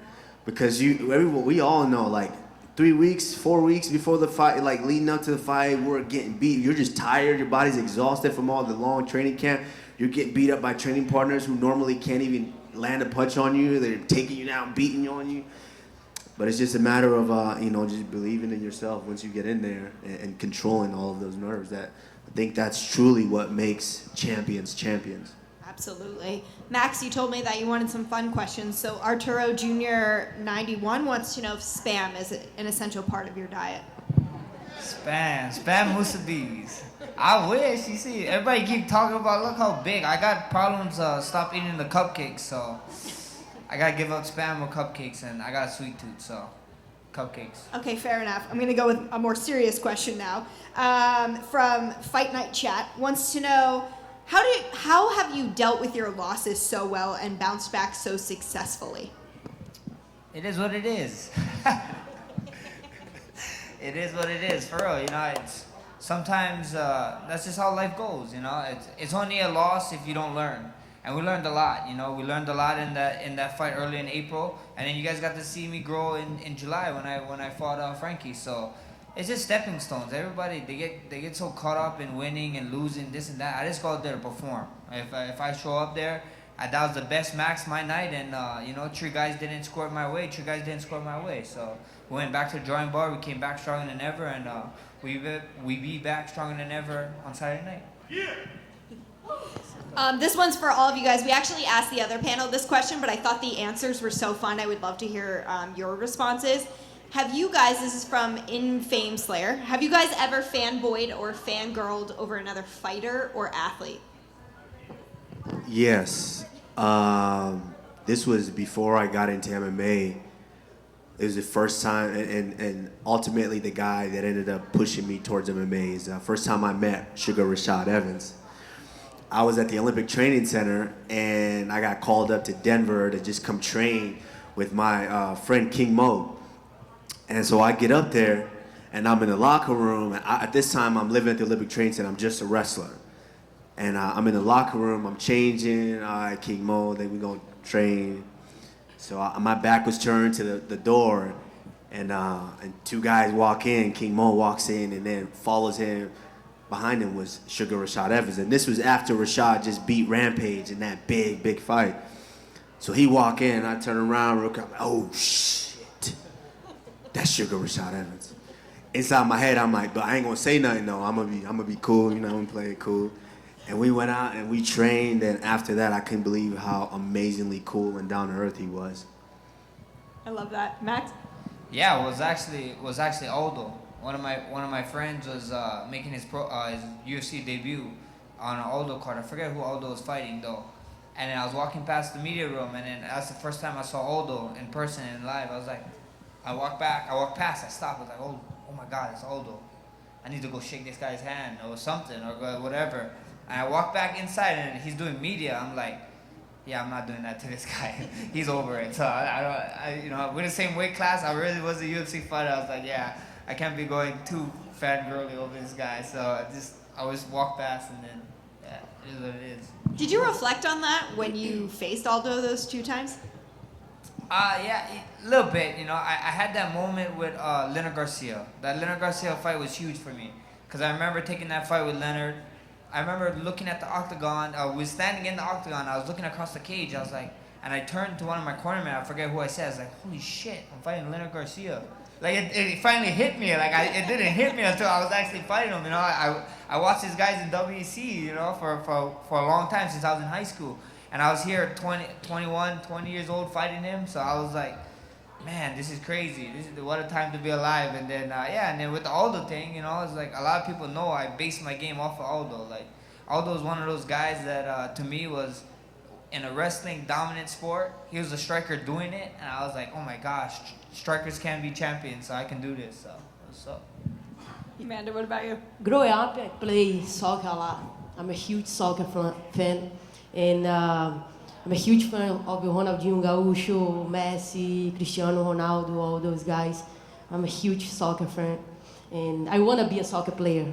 because we all know, 3 weeks, 4 weeks before the fight, leading up to the fight, we're getting beat. You're just tired. Your body's exhausted from all the long training camp. You're getting beat up by training partners who normally can't even land a punch on you. They're taking you down, beating you on you. But it's just a matter of, just believing in yourself once you get in there and controlling all of those nerves. I think that's truly what makes champions champions. Absolutely. Max, you told me that you wanted some fun questions. So Arturo Jr. 91 wants to know if Spam is an essential part of your diet. Spam musulis. I wish. You see, everybody keep talking about, look how big. I got problems stop eating the cupcakes, so I gotta give up Spam or cupcakes, and I got a sweet tooth, so cupcakes. Okay, fair enough. I'm going to go with a more serious question now. From Fight Night Chat wants to know, how have you dealt with your losses so well and bounced back so successfully? It is what it is. It is what it is, for real. You know, it's sometimes that's just how life goes. You know, it's only a loss if you don't learn. And we learned a lot. You know, we learned a lot in that fight early in April, and then you guys got to see me grow in July when I fought Frankie. So it's just stepping stones. Everybody they get so caught up in winning and losing, this and that. I just go out there to perform. If I show up there, that was the best max my night, and you know, three guys didn't score my way. So we went back to the drawing board. We came back stronger than ever, and we be back stronger than ever on Saturday night. Yeah. This one's for all of you guys. We actually asked the other panel this question, but I thought the answers were so fun. I would love to hear your responses. Have you guys, this is from Infame Slayer, have you guys ever fanboyed or fangirled over another fighter or athlete? Yes. This was before I got into MMA. It was the first time, and ultimately the guy that ended up pushing me towards MMA is the first time I met Sugar Rashad Evans. I was at the Olympic Training Center, and I got called up to Denver to just come train with my friend King Mo. And so I get up there, and I'm in the locker room. And at this time, I'm living at the Olympic Training Center. I'm just a wrestler. And I'm in the locker room. I'm changing. All right, King Mo, then we're going to train. So my back was turned to the door, and two guys walk in. King Mo walks in, and then follows him. Behind him was Sugar Rashad Evans. And this was after Rashad just beat Rampage in that big fight. So he walk in, I turn around real quick. I'm like, oh, shit. That's Sugar Rashad Evans. Inside my head, I'm like, but I ain't gonna say nothing though. I'm gonna be cool, you know, I'm gonna play it cool. And we went out and we trained, and after that, I couldn't believe how amazingly cool and down to earth he was. I love that. Max? Yeah, it was actually Aldo. One of my friends was making his UFC debut on an Aldo card. I forget who Aldo was fighting though. And then I was walking past the media room, and then that's the first time I saw Aldo in person and live. I was like, I walked past, I stopped. I was like, oh my God, it's Aldo. I need to go shake this guy's hand or something or whatever. And I walked back inside, and he's doing media. I'm like, yeah, I'm not doing that to this guy. He's over it. So I you know, we're the same weight class. I really was a UFC fighter. I was like, yeah, I can't be going too fangirly over this guy. So I always walk past, and then yeah, it is what it is. Did you reflect on that when you faced Aldo those 2 times? Yeah, a little bit. You know, I had that moment with Leonard Garcia. That Leonard Garcia fight was huge for me, because I remember taking that fight with Leonard. I remember looking at the octagon. We were standing in the octagon. I was looking across the cage. I was like, and I turned to one of my cornermen. I forget who I said. I was like, holy shit, I'm fighting Leonard Garcia. Like it finally hit me. Like it didn't hit me until I was actually fighting him. You know, I watched these guys in WEC, you know, for a long time, since I was in high school. And I was here 20 years old fighting him. So I was like, man, this is crazy. What a time to be alive. And then, and then with the Aldo thing, you know, it's like a lot of people know I base my game off of Aldo. Like, Aldo is one of those guys that, to me, was in a wrestling dominant sport. He was a striker doing it. And I was like, oh my gosh, strikers can be champions, so I can do this. So, what's up? Amanda, what about you? Growing up, I play soccer a lot. I'm a huge soccer fan. And I'm a huge fan of Ronaldinho Gaúcho, Messi, Cristiano Ronaldo, all those guys. I'm a huge soccer fan, and I want to be a soccer player.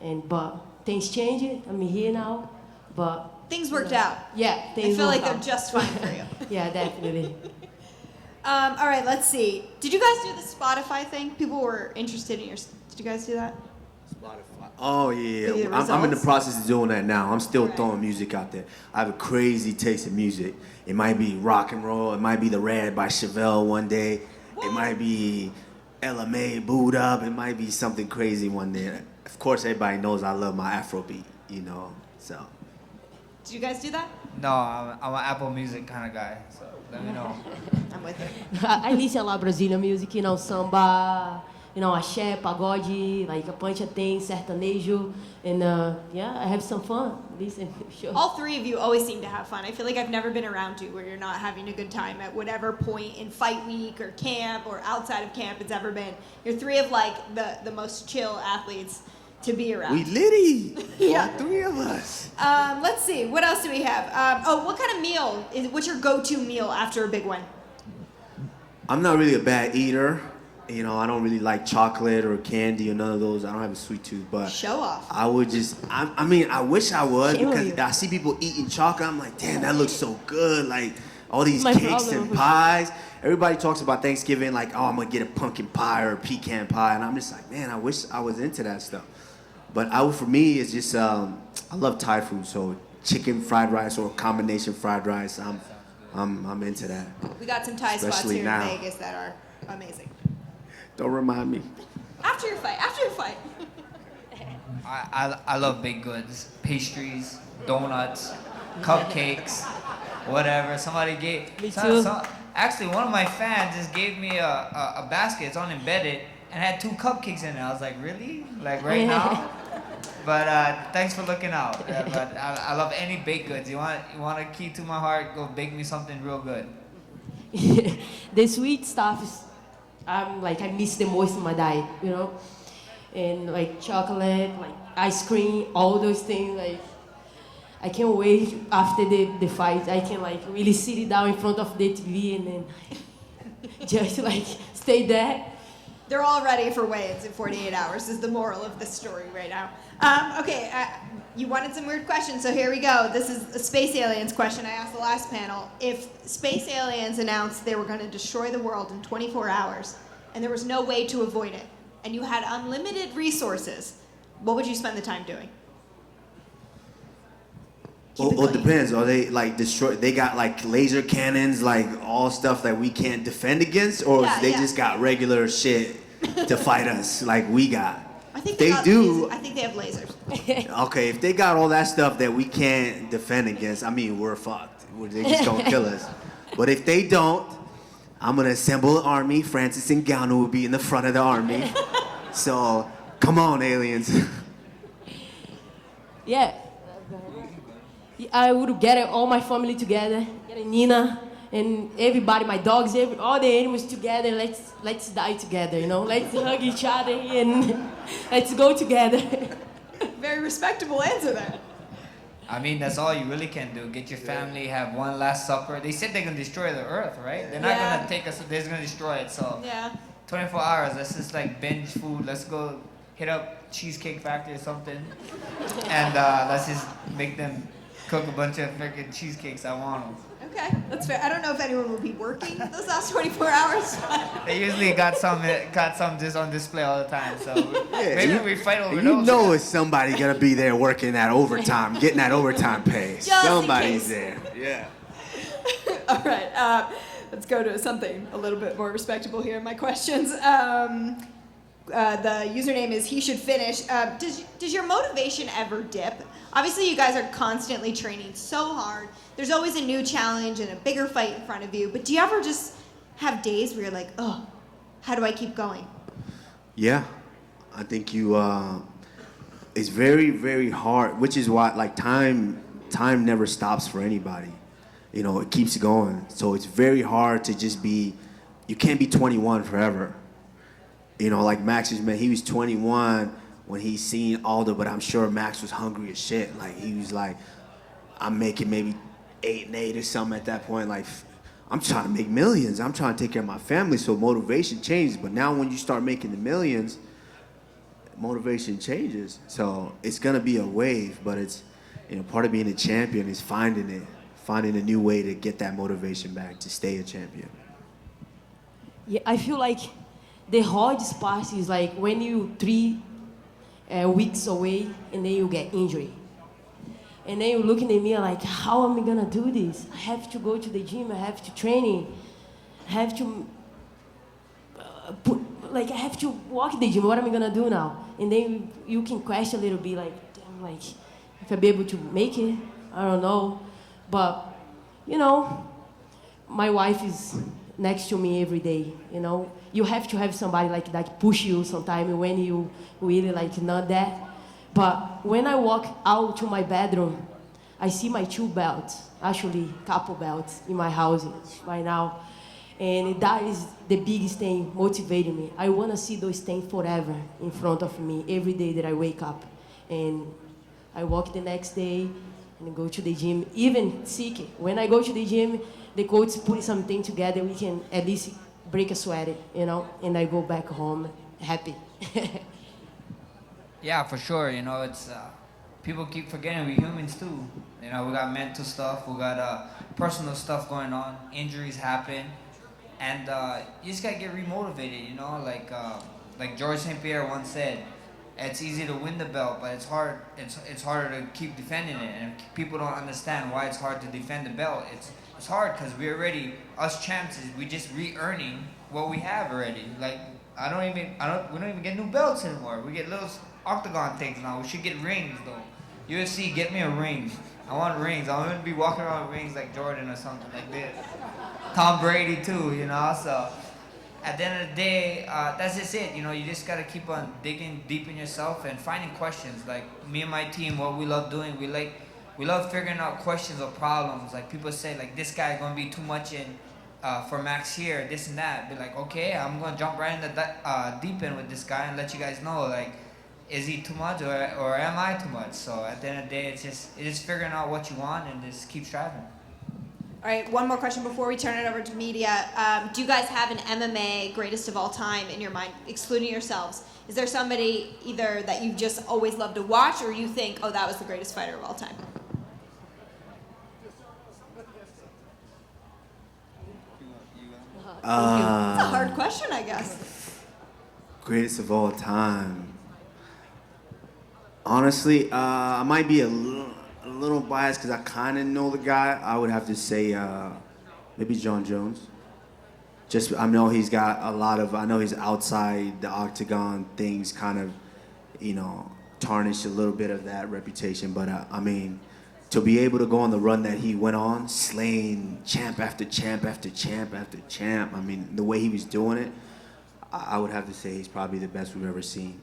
But things changed. I'm here now, but Things worked out. Yeah, I feel like they're just fine for you. Yeah, definitely. All right, let's see. Did you guys do the Spotify thing? People were interested in yours. Did you guys do that? Spotify. Oh yeah, The I'm in the results? process of doing that now. I'm still Right. throwing music out there. I have a crazy taste in music. It might be rock and roll. It might be The Red by Chevelle one day. It might be LMA Booed Up. It might be something crazy one day. Of course, everybody knows I love my Afrobeat. You know, so. Did you guys do that? No, I'm an Apple Music kind of guy, so let me know. I'm with you. I listen a lot of Brazilian music, you know, samba, axé, pagode, like a bunch of things, sertanejo, and I have some fun. Listen, sure. All three of you always seem to have fun. I feel like I've never been around you where you're not having a good time at whatever point in fight week or camp or outside of camp it's ever been. You're three of like the most chill athletes to be around. We litty. Yeah. All three of us. Let's see. What else do we have? What kind of meal? What's your go-to meal after a big win? I'm not really a bad eater. You know, I don't really like chocolate or candy or none of those. I don't have a sweet tooth, but Show off. I would just, I mean, I wish I was Shame on because you. I see people eating chocolate. I'm like, damn, that looks so good. Like all these My cakes problem and with- pies. Everybody talks about Thanksgiving like, oh, I'm gonna get a pumpkin pie or a pecan pie, and I'm just like, man, I wish I was into that stuff. But for me, it's just, I love Thai food, so chicken fried rice or combination fried rice. I'm into that. We got some Thai spots Especially here now. in Vegas that are amazing. Don't remind me. After your fight. I love baked goods, pastries, donuts, cupcakes, whatever. Somebody gave. Me too. Actually, one of my fans just gave me a basket. It's on embedded and had 2 cupcakes in it. I was like, really? Like right now? But thanks for looking out. But I love any baked goods. You want a key to my heart? Go bake me something real good. The sweet stuff is, I miss the most in my diet, and like chocolate, like ice cream, all those things. Like I can't wait after the fight. I can like really sit down in front of the TV and then just like stay there. They're all ready for weigh-ins in 48 hours is the moral of this story right now. You wanted some weird questions, so here we go. This is a space aliens question I asked the last panel. If space aliens announced they were going to destroy the world in 24 hours and there was no way to avoid it, and you had unlimited resources, what would you spend the time doing? Well, it depends. Are they like destroy? They got like laser cannons, like all stuff that we can't defend against, or they just got regular shit to fight us like we got? I think they do. I think they have lasers. Okay, if they got all that stuff that we can't defend against, I mean, we're fucked. They just gonna kill us. But if they don't, I'm gonna assemble an army. Francis Ngannou will be in the front of the army. So, come on, aliens. Yeah. I would get all my family together, get Nina and everybody, my dogs, all the animals together. Let's die together, Let's hug each other and let's go together. Very respectable answer there. I mean, that's all you really can do. Get your family, have one last supper. They said they're gonna destroy the Earth, right? They're not gonna take us. They're gonna destroy it. So 24 hours. Let's just like binge food. Let's go hit up Cheesecake Factory or something, and let's just make them cook a bunch of freaking cheesecakes. I want them. Okay, that's fair. I don't know if anyone will be working those last 24 hours. They usually got some just on display all the time. So maybe we fight over You those. know it's somebody gonna be there working that overtime, getting that overtime pay. Just in Somebody's case. there. Yeah. All right, let's go to something a little bit more respectable here in my questions. The username is he should finish. Does your motivation ever dip? Obviously, you guys are constantly training so hard. There's always a new challenge and a bigger fight in front of you. But do you ever just have days where you're like, oh, how do I keep going? Yeah, I think it's very, very hard, which is why like time never stops for anybody. It keeps going. So it's very hard to just you can't be 21 forever. Like Max he was 21 when he seen Aldo, but I'm sure Max was hungry as shit. Like he was like, I'm making maybe 8 and 8 or something at that point. Like I'm trying to make millions. I'm trying to take care of my family. So motivation changes. But now when you start making the millions, motivation changes. So it's gonna be a wave, but it's part of being a champion is finding a new way to get that motivation back to stay a champion. Yeah, I feel like the hardest part is like when you 3 weeks away and then you get injured. And then you're looking at me like, how am I gonna do this? I have to go to the gym, I have to train, I have to I have to walk the gym, what am I gonna do now? And then you can question a little bit like, damn, like, if I'll be able to make it, I don't know. But, my wife is next to me every day, you know. You have to have somebody like that push you sometimes when you really like not that. But when I walk out to my bedroom, I see my 2 belts, actually couple belts in my house right now. And that is the biggest thing motivating me. I want to see those things forever in front of me every day that I wake up. And I walk the next day and go to the gym, even sick. When I go to the gym, the coach put something together, we can at least break a sweat, you know, and I go back home happy. Yeah, for sure. You know, it's people keep forgetting we humans too. You know, we got mental stuff, we got personal stuff going on. Injuries happen, and you just gotta get remotivated. You know, like George St. Pierre once said, it's easy to win the belt, but it's hard. It's harder to keep defending it, and people don't understand why it's hard to defend the belt. It's hard because we already, us champs, we just re-earning what we have already. Like we don't even get new belts anymore. We get little octagon things now. We should get rings though. UFC, get me a ring. I want rings. I want to be walking around with rings like Jordan or something like this. Tom Brady too, you know. So at the end of the day, that's just it. You know, you just gotta keep on digging deep in yourself and finding questions. Like me and my team, what we love doing, we love figuring out questions or problems. Like people say, like this guy gonna be too much in for Max here, this and that. Be like, okay, I'm gonna jump right in the deep end with this guy and let you guys know, like, is he too much or am I too much? So at the end of the day, it's just figuring out what you want and just keep striving. All right, one more question before we turn it over to media. Do you guys have an MMA greatest of all time in your mind, excluding yourselves? Is there somebody either that you've just always loved to watch, or you think, oh, that was the greatest fighter of all time? It's a hard question, I guess. Greatest of all time. Honestly, I might be a little biased because I kind of know the guy. I would have to say maybe John Jones. Just I know he's got a lot of. I know he's outside the octagon things, kind of, you know, tarnished a little bit of that reputation. But I mean, to be able to go on the run that he went on, slaying champ after champ after champ after champ. I mean, the way he was doing it, I would have to say he's probably the best we've ever seen.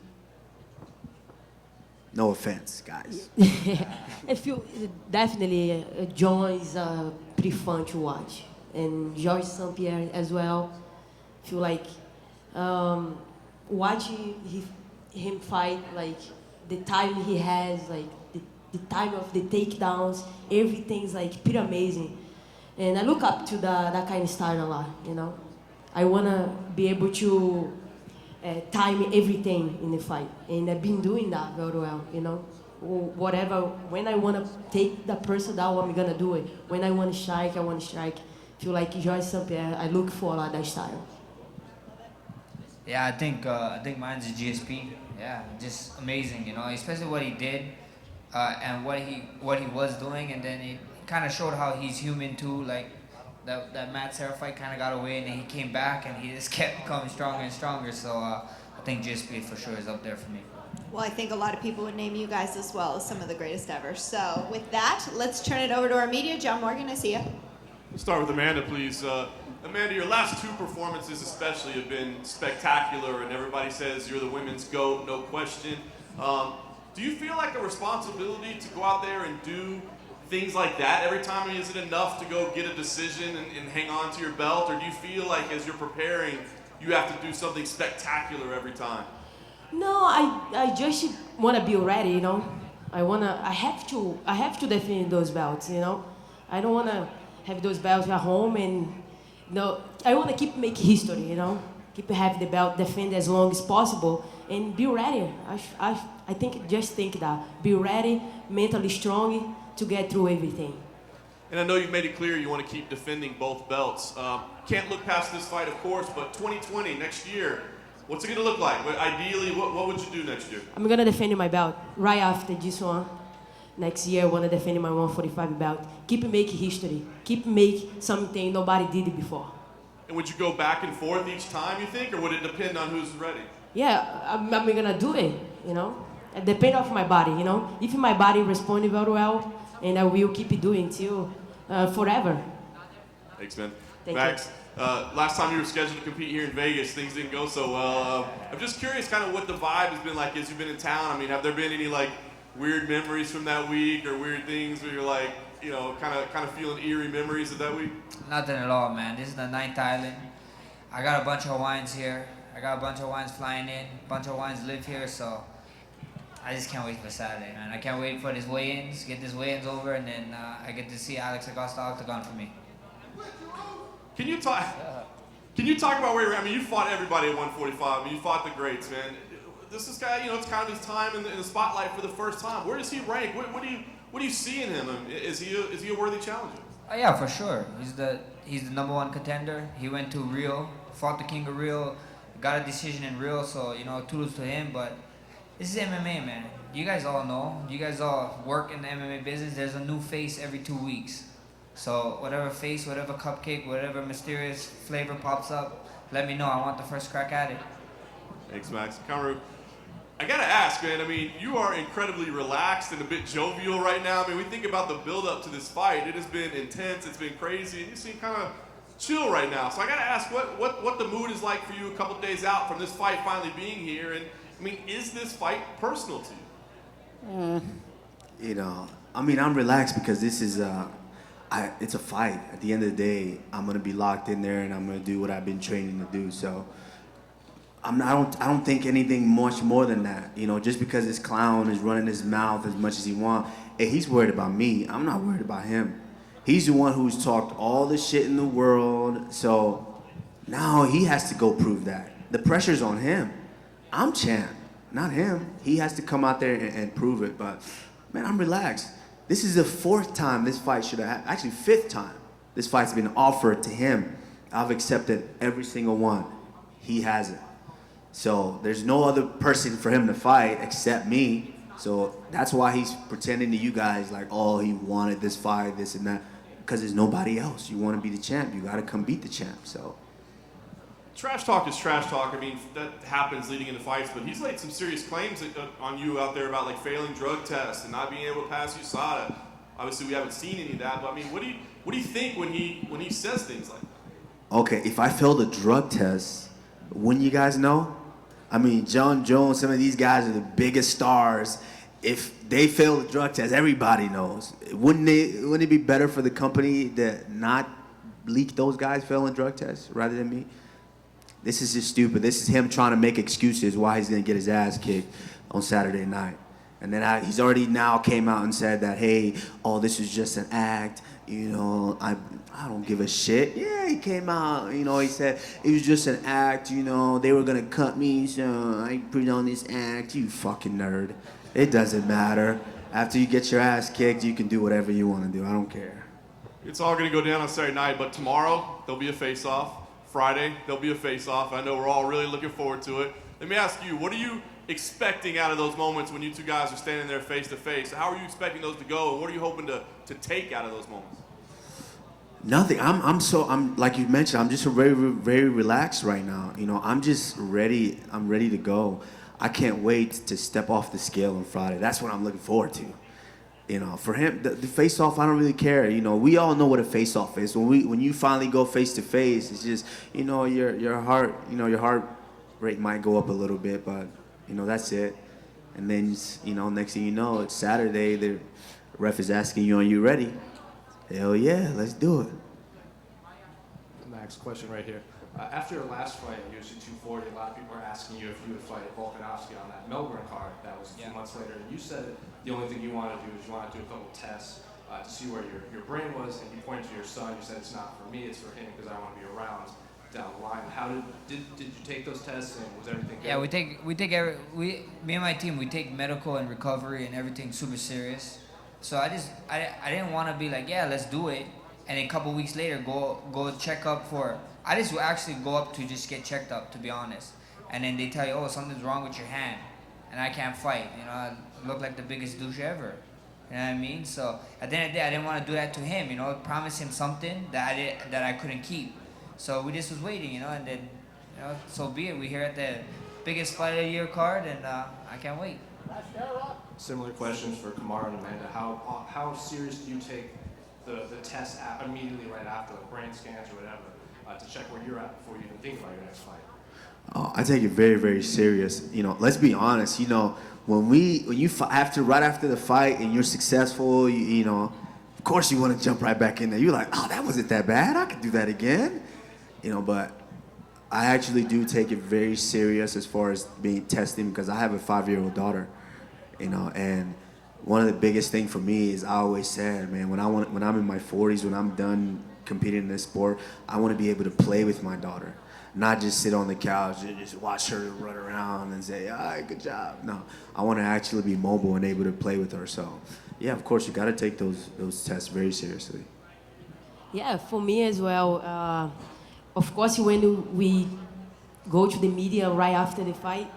No offense, guys. I feel definitely John is pretty fun to watch, and George St. Pierre as well. I feel like watching him fight, like the time he has, like the time of the takedowns, everything's like pretty amazing. And I look up to that kind of style a lot, you know. I wanna be able to time everything in the fight, and I've been doing that very well, you know. Whatever, when I want to take the person down, I'm gonna do it. When I want to strike, I want to strike. Feel like George St. Pierre, I look for a lot of that style. Yeah, I think mine's a GSP. Yeah, just amazing, you know, especially what he did and what he was doing, and then it kind of showed how he's human too. Like that Matt Serra fight kind of got away, and then he came back, and he just kept becoming stronger and stronger. So I think GSP for sure is up there for me. Well, I think a lot of people would name you guys as well as some of the greatest ever. So with that, let's turn it over to our media. John Morgan, I see you. We'll start with Amanda, please. Amanda, your last 2 performances especially have been spectacular, and everybody says you're the women's GOAT, no question. Do you feel like a responsibility to go out there and do things like that every time? I mean, is it enough to go get a decision and hang on to your belt, or do you feel like as you're preparing, you have to do something spectacular every time? No, I just want to be ready, you know. I have to defend those belts, you know. I don't want to have those belts at home, and no, I want to keep making history, you know. Keep having the belt, defend as long as possible, and be ready. I think that be ready, mentally strong to get through everything. And I know you've made it clear you want to keep defending both belts. Can't look past this fight, of course, but 2020, next year, what's it going to look like? Ideally, what would you do next year? I'm going to defend my belt right after this one. Next year, I want to defend my 145 belt. Keep making history. Keep making something nobody did before. And would you go back and forth each time, you think, or would it depend on who's ready? Yeah, I'm going to do it, you know. It depends on my body, you know. If my body responds very well, and I will keep doing till forever. Thanks, man. Thank Max, Last time you were scheduled to compete here in Vegas, things didn't go so well. I'm just curious kind of what the vibe has been like as you've been in town. I mean, have there been any like weird memories from that week or weird things where you're like, you know, kind of feeling eerie memories of that week? Nothing at all, man. This is the 9th island. I got a bunch of Hawaiians here. I got a bunch of Hawaiians flying in. A bunch of Hawaiians live here, so I just can't wait for Saturday, man. I can't wait for these weigh-ins, get these weigh-ins over, and then I get to see Alex Acosta octagon for me. Can you talk about where you're at? I mean, you fought everybody at 145. I mean, you fought the greats, man. This is guy, you know, it's kind of his time in the spotlight for the first time. Where does he rank? What do you see in him? Is he a worthy challenger? Oh yeah, for sure. He's the #1 contender. He went to Rio, fought the King of Rio, got a decision in Rio. So you know, kudos to him. But this is MMA, man. You guys all know. You guys all work in the MMA business. There's a new face every 2 weeks. So whatever face, whatever cupcake, whatever mysterious flavor pops up, let me know. I want the first crack at it. Thanks, Max. Kamaru, I gotta ask, man. I mean, you are incredibly relaxed and a bit jovial right now. I mean, we think about the build-up to this fight. It has been intense. It's been crazy, and you seem kind of chill right now. So I gotta ask, what the mood is like for you a couple days out from this fight finally being here? And I mean, is this fight personal to you? You know, I mean, I'm relaxed because this is it's a fight. At the end of the day, I'm gonna be locked in there and I'm gonna do what I've been training to do. So I don't think anything much more than that. You know, just because this clown is running his mouth as much as he wants, hey, he's worried about me. I'm not worried about him. He's the one who's talked all the shit in the world. So now he has to go prove that. The pressure's on him. I'm champ, not him. He has to come out there and prove it. But man, I'm relaxed. This is the 4th time this fight should have happened. Actually, 5th time this fight's been offered to him. I've accepted every single one. He hasn't. So there's no other person for him to fight except me. So that's why he's pretending to you guys like, oh, he wanted this fight, this and that. Because there's nobody else. You want to be the champ. You got to come beat the champ. So Trash talk is trash talk. I mean, that happens leading into fights, but he's laid some serious claims on you out there about like failing drug tests and not being able to pass USADA. Obviously, we haven't seen any of that, but I mean, what do you think when he says things like that? Okay, if I failed a drug test, wouldn't you guys know? I mean, John Jones, some of these guys are the biggest stars. If they fail the drug test, everybody knows. Wouldn't it be better for the company to not leak those guys failing drug tests rather than me? This is just stupid. This is him trying to make excuses why he's gonna get his ass kicked on Saturday night. And then he's already now came out and said that, hey, oh, this is just an act. You know, I don't give a shit. Yeah, he came out, you know, he said it was just an act, you know, they were gonna cut me, so I put on this act. You fucking nerd. It doesn't matter. After you get your ass kicked, you can do whatever you want to do. I don't care. It's all gonna go down on Saturday night, but tomorrow there'll be a face-off. Friday there'll be a face-off. I know we're all really looking forward to it. Let me ask you, what are you expecting out of those moments when you two guys are standing there face to face? How are you expecting those to go, and what are you hoping to take out of those moments? Nothing. I'm like you mentioned, I'm just very, very relaxed right now. You know, I'm just ready. I'm ready to go. I can't wait to step off the scale on Friday. That's what I'm looking forward to. You know, for him, the face-off, I don't really care. You know, we all know what a face-off is. When you finally go face to face, it's just, you know, your heart rate might go up a little bit, but you know, that's it. And then, you know, next thing you know, it's Saturday. The ref is asking you, are you ready? Hell yeah, let's do it. Max, question right here. After your last fight at UFC 240, a lot of people were asking you if you would fight Volkanovski on that Melbourne card that was a few months later. And you said the only thing you wanted to do is you wanted to do a couple tests to see where your brain was, and you pointed to your son. You said it's not for me, it's for him because I want to be around down the line. How did you take those tests, and was everything good? Yeah, me and my team, we take medical and recovery and everything super serious. So I didn't want to be like, yeah, let's do it, and then a couple weeks later go check up for. I just actually go up to just get checked up, to be honest, and then they tell you, oh, something's wrong with your hand, and I can't fight. You know, I look like the biggest douche ever. You know what I mean? So at the end of the day, I didn't want to do that to him. You know, promise him something that I couldn't keep. So we just was waiting, you know, and then, you know, so be it. We're here at the biggest fight of the year card, and I can't wait. Similar questions for Kamaru and Amanda. How serious do you take the test immediately right after, like brain scans or whatever? to check where you're at before you even think about your next fight? I take it very, very serious. You know, let's be honest. You know, when you right after the fight and you're successful, you know, of course you want to jump right back in there. You're like, oh, that wasn't that bad. I could do that again. You know, but I actually do take it very serious as far as being testing, because I have a 5-year-old daughter. You know, and one of the biggest thing for me is I always said, man, when I'm in my 40s, when I'm done competing in this sport, I want to be able to play with my daughter. Not just sit on the couch and just watch her run around and say, all right, good job. No, I want to actually be mobile and able to play with her. So, yeah, of course, you got to take those tests very seriously. Yeah, for me as well. Of course, when we go to the media right after the fight,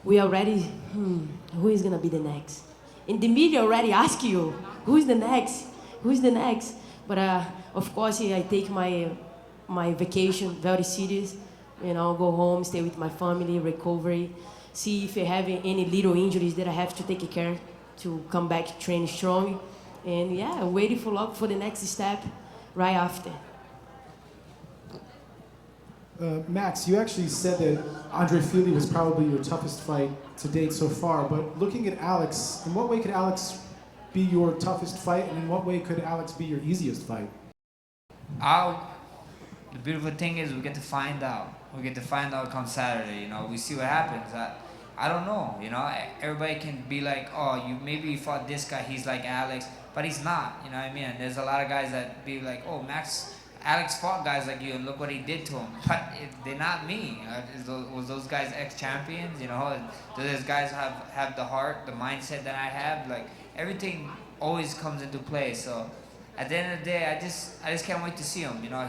we already, who is going to be the next? And the media already ask you, who's the next? Who's the next? But, of course, I take my vacation very serious. You know, go home, stay with my family, recovery, see if I have any little injuries that I have to take care to come back train strong. And yeah, waiting for the next step right after. Max, you actually said that Andre Fili was probably your toughest fight to date so far, but looking at Alex, in what way could Alex be your toughest fight, and in what way could Alex be your easiest fight? The beautiful thing is we get to find out. We get to find out come Saturday, you know, we see what happens. I don't know, you know, everybody can be like, oh, maybe you fought this guy, he's like Alex, but he's not, you know what I mean? And there's a lot of guys that be like, oh, Alex fought guys like you and look what he did to him, but they're not me. Was those guys ex-champions, you know? Do those guys have the heart, the mindset that I have? Like, everything always comes into play, so at the end of the day, I just can't wait to see him, you know?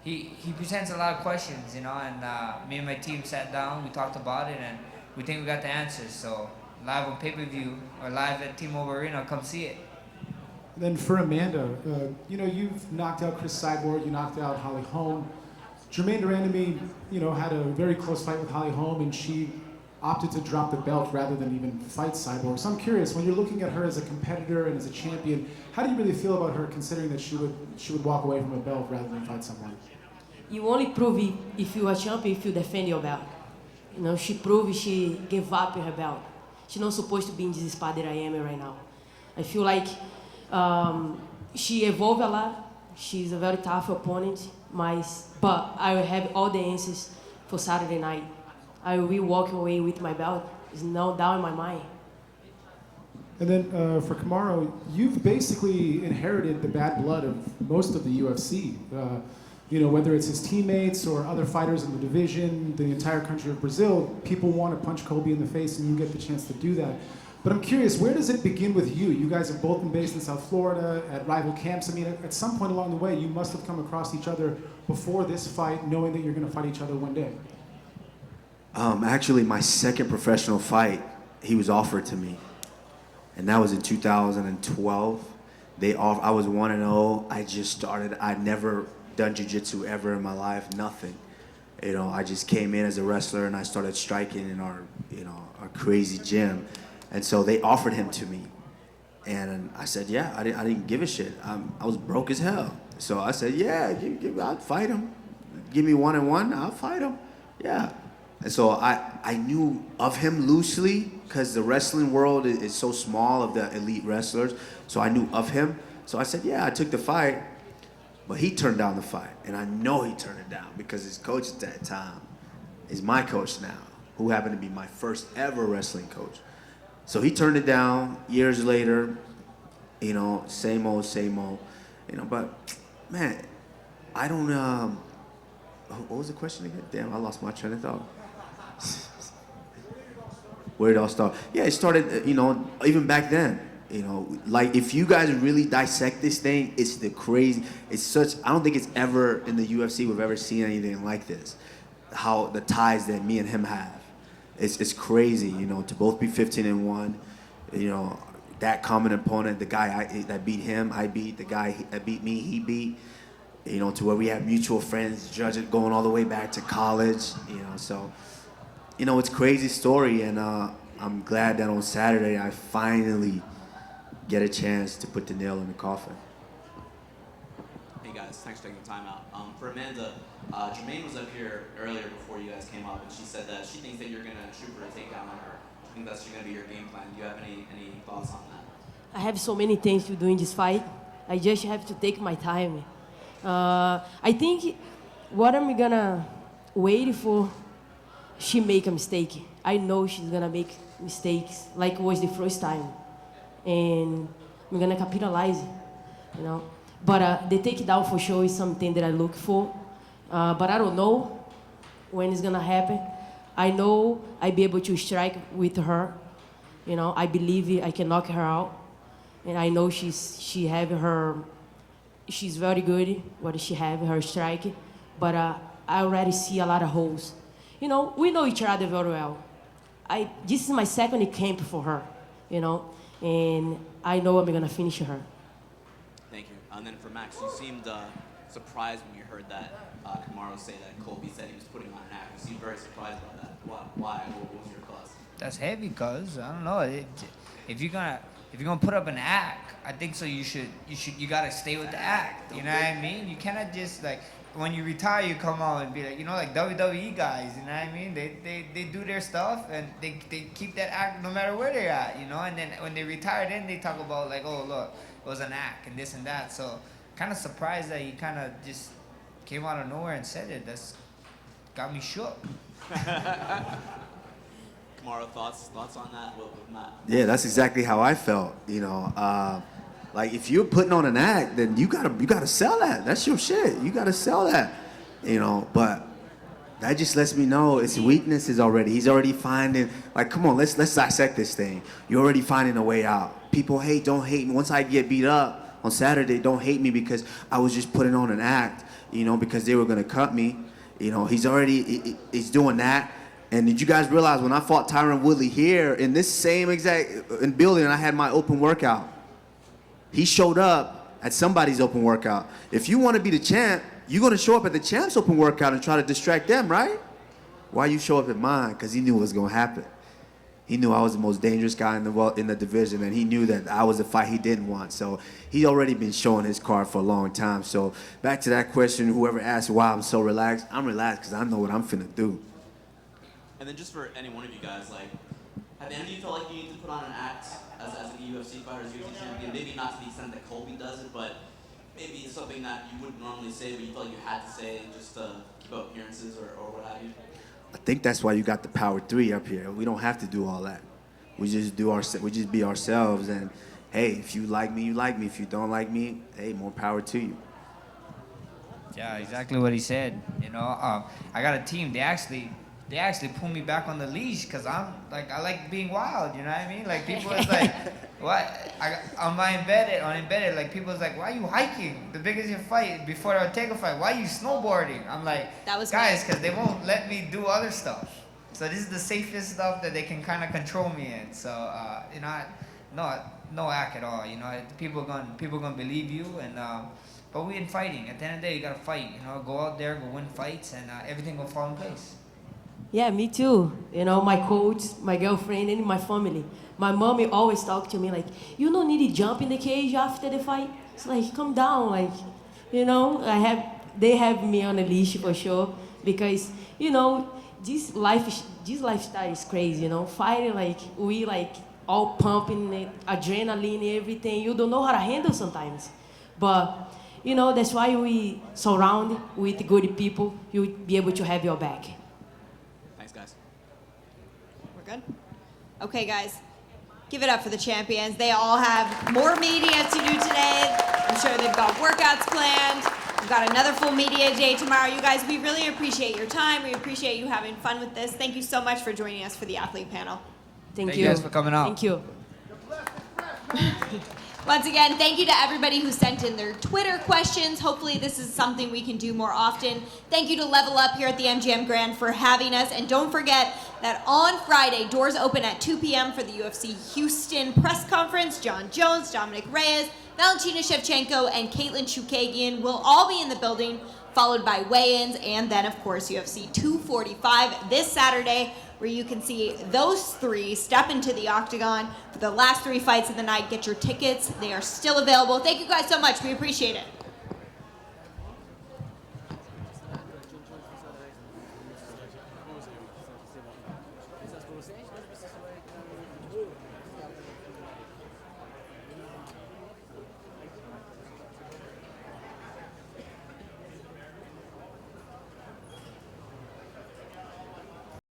He presents a lot of questions, you know, and me and my team sat down, we talked about it, and we think we got the answers. So live on pay-per-view or live at T-Mobile Arena, come see it. Then for Amanda, you know, you've knocked out Chris Cyborg, you knocked out Holly Holm. Germaine de Randamie, you know, had a very close fight with Holly Holm, and she opted to drop the belt rather than even fight Cyborg. So I'm curious, when you're looking at her as a competitor and as a champion, how do you really feel about her, considering that she would walk away from a belt rather than fight someone? You only prove it if you are champion, if you defend your belt. You know, she proved she gave up her belt. She's not supposed to be in this spot that I am in right now. I feel like she evolved a lot. She's a very tough opponent, but I will have all the answers for Saturday night. I will walk away with my belt. There's no doubt in my mind. And then for Kamaru, you've basically inherited the bad blood of most of the UFC. You know, whether it's his teammates or other fighters in the division, the entire country of Brazil, people want to punch Colby in the face, and you get the chance to do that. But I'm curious, where does it begin with you? You guys have both been based in South Florida at rival camps. I mean, at some point along the way, you must have come across each other before this fight, knowing that you're going to fight each other one day. Actually, my second professional fight, he was offered to me, and that was in 2012. I was 1-0. I just started. I'd never done jiu-jitsu ever in my life, nothing. You know, I just came in as a wrestler and I started striking in our crazy gym. And so they offered him to me. And I said, yeah, I didn't give a shit. I was broke as hell. So I said, yeah, I'll fight him. Give me 1-on-1, I'll fight him. Yeah. And so I knew of him loosely, because the wrestling world is so small of the elite wrestlers. So I knew of him. So I said, yeah, I took the fight. But he turned down the fight, and I know he turned it down because his coach at that time is my coach now, who happened to be my first ever wrestling coach. So he turned it down. Years later, you know, same old, you know. But man, I don't. What was the question again? Damn, I lost my train of thought. Where did it all start? Yeah, it started. You know, even back then. You know, like if you guys really dissect this thing, it's I don't think it's ever in the UFC we've ever seen anything like this. How the ties that me and him have. It's crazy, you know, to both be 15-1, you know, that common opponent, the guy that beat him, I beat, the guy that beat me, he beat, you know, to where we have mutual friends, judges going all the way back to college, you know, so, you know, it's a crazy story, and I'm glad that on Saturday I finally get a chance to put the nail in the coffin. Hey guys, guys. Thanks for taking the time out. For Amanda, Germaine was up here earlier before you guys came up, and she said that she thinks that you're going to shoot for a takedown on her. I think that's going to be your game plan. Do you have any thoughts on that? I have so many things to do in this fight. I just have to take my time. I think what I'm gonna wait for, she make a mistake. I know she's gonna make mistakes, like it was the first time, and I'm gonna capitalize, you know. But the takedown for sure is something that I look for, but I don't know when it's gonna happen. I know I'll be able to strike with her, you know. I believe I can knock her out, and I know she's very good. What she have her strike, but I already see a lot of holes. You know, we know each other very well. This is my second camp for her, you know, and I know I'm gonna finish her. Thank you. And then for Max, you seemed surprised when you heard that Kamaru say that Colby said he was putting on an act. You seemed very surprised by that. Why? What was your thoughts? That's heavy, cuz I don't know. If you're gonna put up an act, I think so. You gotta stay with the act. You know what I mean? You cannot just like when you retire, you come out and be like, you know, like WWE guys. You know what I mean? They do their stuff and they keep that act no matter where they're at. You know, and then when they retire, then they talk about like, oh look, it was an act and this and that. So kind of surprised that he kind of just came out of nowhere and said it. That's got me shook. Kamaru, thoughts on that with Matt? Yeah, that's exactly how I felt. You know, like if you're putting on an act, then you gotta sell that. That's your shit. You gotta sell that. You know, but that just lets me know his weakness is already. He's already finding. Like, come on, let's dissect this thing. You're already finding a way out. People don't hate me. Once I get beat up on Saturday, don't hate me because I was just putting on an act. You know, because they were gonna cut me. You know, he's doing that. And did you guys realize when I fought Tyron Woodley here in this same exact building and I had my open workout, he showed up at somebody's open workout. If you want to be the champ, you're going to show up at the champ's open workout and try to distract them, right? Why you show up at mine? Because he knew what was going to happen. He knew I was the most dangerous guy in the division, and he knew that I was the fight he didn't want. So he already been showing his card for a long time. So back to that question, whoever asked why I'm so relaxed, I'm relaxed because I know what I'm finna do. And then just for any one of you guys, like, have any of you felt like you need to put on an act as a UFC fighter, as a UFC champion? Maybe not to the extent that Colby does it, but maybe it's something that you wouldn't normally say, but you felt like you had to say just to keep up appearances or what have you? I think that's why you got the Power 3 up here. We don't have to do all that. We just be ourselves, and hey, if you like me, you like me. If you don't like me, hey, more power to you. Yeah, exactly what he said. You know, I got a team. They actually pull me back on the leash because I like being wild. You know what I mean? Like people is like, what? On embedded, like people is like, why are you hiking? The biggest you fight before I take a fight. Why are you snowboarding? I'm like, That was guys, because they won't let me do other stuff. So this is the safest stuff that they can kind of control me in. So you know, no act at all. You know, people gonna believe you and. But we in fighting. At the end of the day, you gotta fight. You know, go out there, go win fights, and everything will fall in place. Yeah, me too. You know, my coach, my girlfriend, and my family. My mommy always talk to me like, you don't need to jump in the cage after the fight. It's like, come down, like, you know. They have me on a leash for sure because, you know, this lifestyle is crazy. You know, fighting like we like all pumping adrenaline and everything. You don't know how to handle sometimes, but. You know, that's why we surround with good people. You'll be able to have your back. Thanks, guys. We're good? Okay, guys. Give it up for the champions. They all have more media to do today. I'm sure they've got workouts planned. We've got another full media day tomorrow. You guys, we really appreciate your time. We appreciate you having fun with this. Thank you so much for joining us for the athlete panel. Thank you guys for coming out. Thank you. Once again, thank you to everybody who sent in their Twitter questions. Hopefully this is something we can do more often. Thank you to Level Up here at the MGM Grand for having us. And don't forget that on Friday, doors open at 2 p.m. for the UFC Houston press conference. John Jones, Dominic Reyes, Valentina Shevchenko, and Caitlin Chookagian will all be in the building, followed by weigh-ins, and then, of course, UFC 245 this Saturday, where you can see those three step into the octagon for the last three fights of the night. Get your tickets. They are still available. Thank you guys so much. We appreciate it.